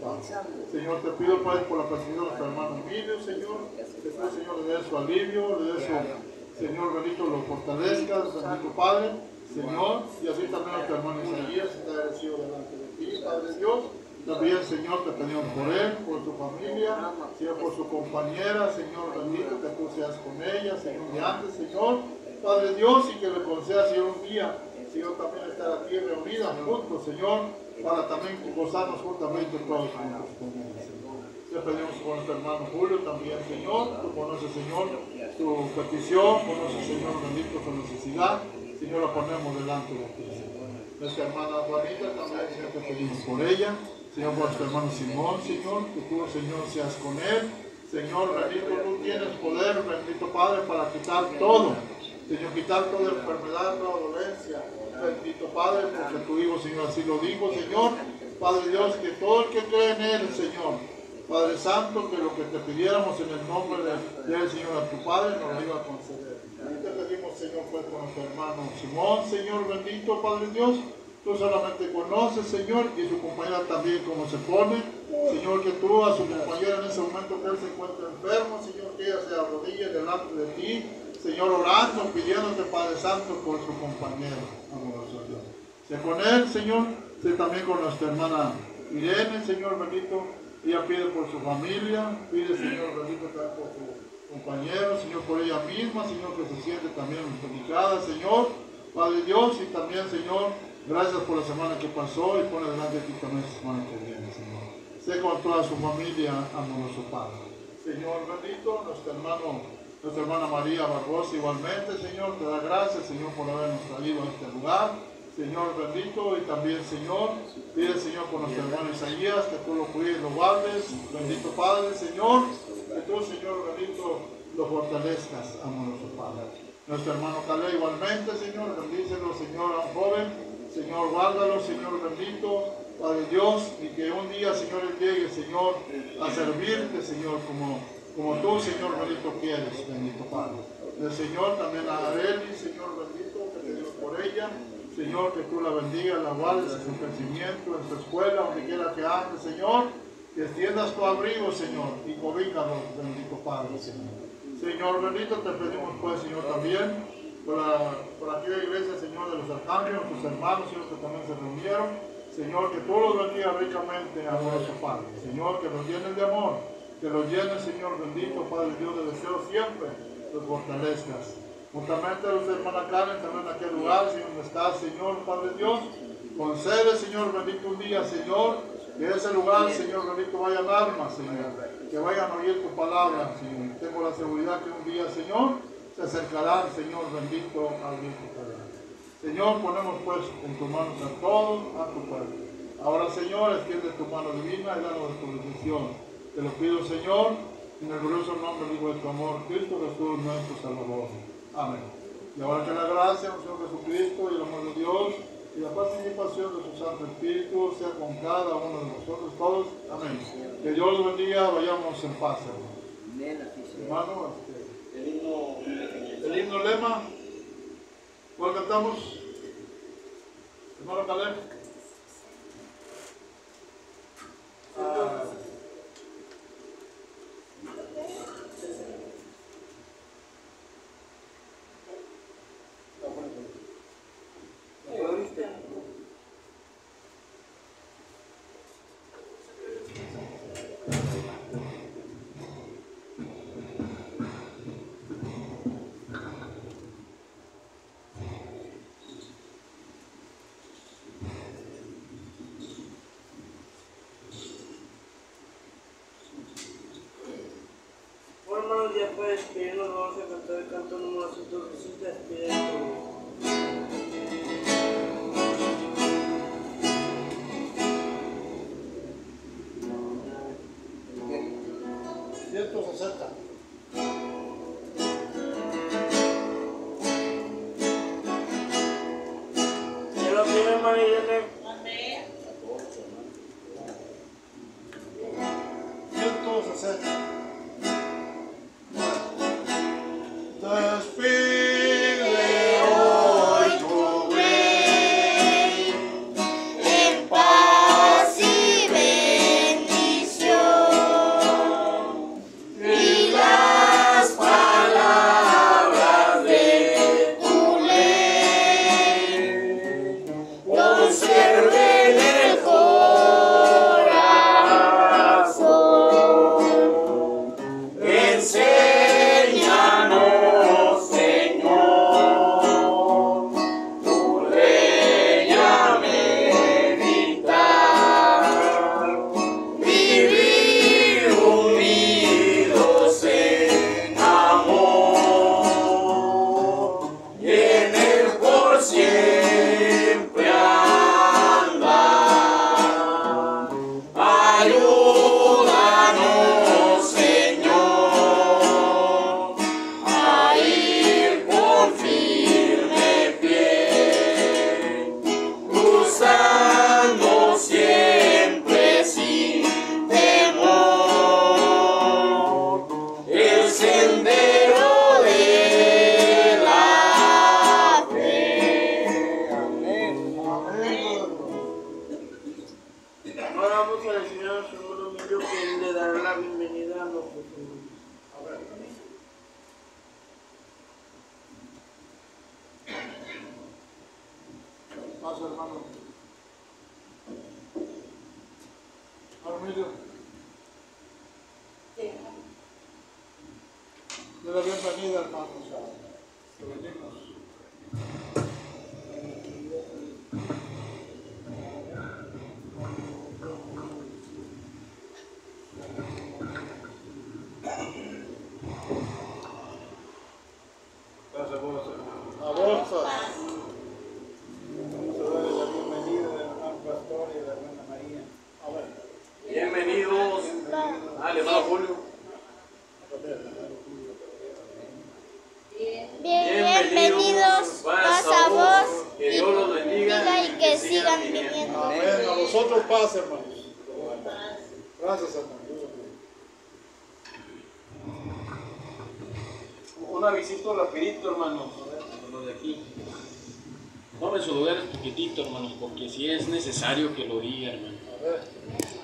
Speaker 4: Padre. Señor, te pido, Padre, por la petición de nuestro hermano Emilio, Señor, que tú, Señor, le des su alivio, le des su, Señor bendito, lo fortalezcas, bendito Padre, Señor, y así también nuestro hermano Isaías está agradecido delante de ti, Padre Dios. También, Señor, te pedimos por él, por su familia, Señor, por su compañera, Señor bendito, que tú seas con ella, Señor, de antes, Señor, Padre Dios, y que le concedas, Señor, un día, Señor, también estar aquí reunidas juntos, Señor, para también gozarnos juntamente todos juntos con él, Señor. Te pedimos por nuestro hermano Julio también, Señor, tú conoces, Señor, su petición, conoces, Señor bendito, su necesidad, Señor, la ponemos delante de ti, Señor. Nuestra hermana Juanita también, Señor, te pedimos por ella. Señor, por nuestro hermano Simón, Señor, que tú, Señor, seas con él. Señor, bendito, tú tienes poder, bendito Padre, para quitar todo. Señor, quitar toda enfermedad, toda dolencia. Bendito Padre, porque tu Hijo, Señor, así lo dijo, Señor. Padre Dios, que todo el que cree en él, Señor, Padre Santo, que lo que te pidiéramos en el nombre del Señor a tu Padre nos lo iba a conceder. Y te pedimos, Señor, pues con nuestro hermano Simón, Señor bendito, Padre Dios, tú solamente conoces, Señor, y su compañera también cómo se pone. Señor, que tú a su compañera en ese momento que él se encuentra enfermo, Señor, que ella se arrodille delante de ti, Señor, orando, pidiéndote, Padre Santo, por su compañero, amoroso Dios. Sé con él, Señor, sé también con nuestra hermana Irene, Señor bendito. Ella pide por su familia, pide, Señor bendito, también por su compañero, Señor, por ella misma, Señor, que se siente también delicada, Señor, Padre Dios, y también, Señor, gracias por la semana que pasó y pone delante de ti también esta semana que viene, Señor. Sé con toda su familia, amoroso Padre. Señor bendito, nuestra hermana María Barbosa igualmente, Señor, te da gracias, Señor, por habernos traído a este lugar. Señor bendito, y también, Señor, pide, Señor, por nuestro hermano Isaías, que tú lo cuides, lo guardes, bendito Padre, Señor, que tú, Señor bendito, lo fortalezcas, amoroso Padre. Nuestro hermano Calé igualmente, Señor, bendícelo, Señor, a un joven, Señor, guárdalo, Señor bendito, Padre Dios, y que un día, Señor, él llegue, Señor, a servirte, Señor, como tú, Señor bendito, quieres, bendito Padre. El Señor también a Areli, Señor bendito, que te dio por ella. Señor, que tú la bendigas, la guardes en su crecimiento, en su escuela, donde quiera que ande, Señor. Que extiendas tu abrigo, Señor, y cobícalos, bendito Padre, Señor. Señor bendito, te pedimos, pues, Señor, también, por aquella iglesia, Señor, de los arcángeles, tus hermanos, Señor, que también se reunieron. Señor, que tú los bendigas ricamente, amoroso Padre. Señor, que los llenes de amor, que los llenes, Señor bendito, Padre Dios, de deseo siempre, los fortalezcas. Juntamente a los hermanos Karen, también en aquel lugar, Señor, donde está, Señor, Padre Dios, concede, Señor, bendito un día, Señor, que ese lugar, Señor, bendito, vayan almas, Señor, que vayan a oír tu palabra, Señor. Tengo la seguridad que un día, Señor, se acercarán, Señor, bendito, a oír tu palabra. Señor, ponemos, pues, en tus manos a todos, a tu pueblo. Ahora, Señor, extiende tu mano divina y danos de tu bendición. Te lo pido, Señor, en el glorioso nombre del Hijo de tu amor, Cristo Jesús, nuestro Salvador. Amén. Y ahora que la gracia del Señor Jesucristo y el amor de Dios y la participación de su Santo Espíritu sea con cada uno de nosotros todos. Amén. Que Dios los bendiga, vayamos en paz, hermano. El himno lema, ¿cuál cantamos? Hermano Caleb.
Speaker 3: Ya para despedirnos vamos a cantar el canto número 117, despide de todos.
Speaker 4: 160.
Speaker 3: ¿Ya lo tiene, María?
Speaker 4: 160. Despide hoy tu rey en paz y bendición, y las palabras de tu ley conserven el corazón. Enséñanos, Señor, tu ley a meditar, vivir unidos en amor y en él por siempre andar. Ayúdanos, Señor,
Speaker 6: sendero de la fe.
Speaker 5: Amén.
Speaker 3: Ahora vamos a decir a su hermano Emilio que le dará la bienvenida a nuestros hermanos.
Speaker 4: A ver. Pasa, hermano. Armilio. De la bienvenida, hermanos. Te bendigamos. A vos, la bienvenida del hermano Pastor y de la hermana María. A ver.
Speaker 1: Bienvenidos. Dale, hermano Julio.
Speaker 7: Bienvenidos, paz a vos,
Speaker 1: Que Dios los bendiga
Speaker 7: y que sigan viniendo.
Speaker 4: Amén. A vosotros paz, hermanos. Gracias, hermano.
Speaker 1: Un avisito rapidito, hermanos, los de aquí. Tomen su lugar poquitito, hermanos, porque si es necesario que lo diga, hermano.
Speaker 4: A ver.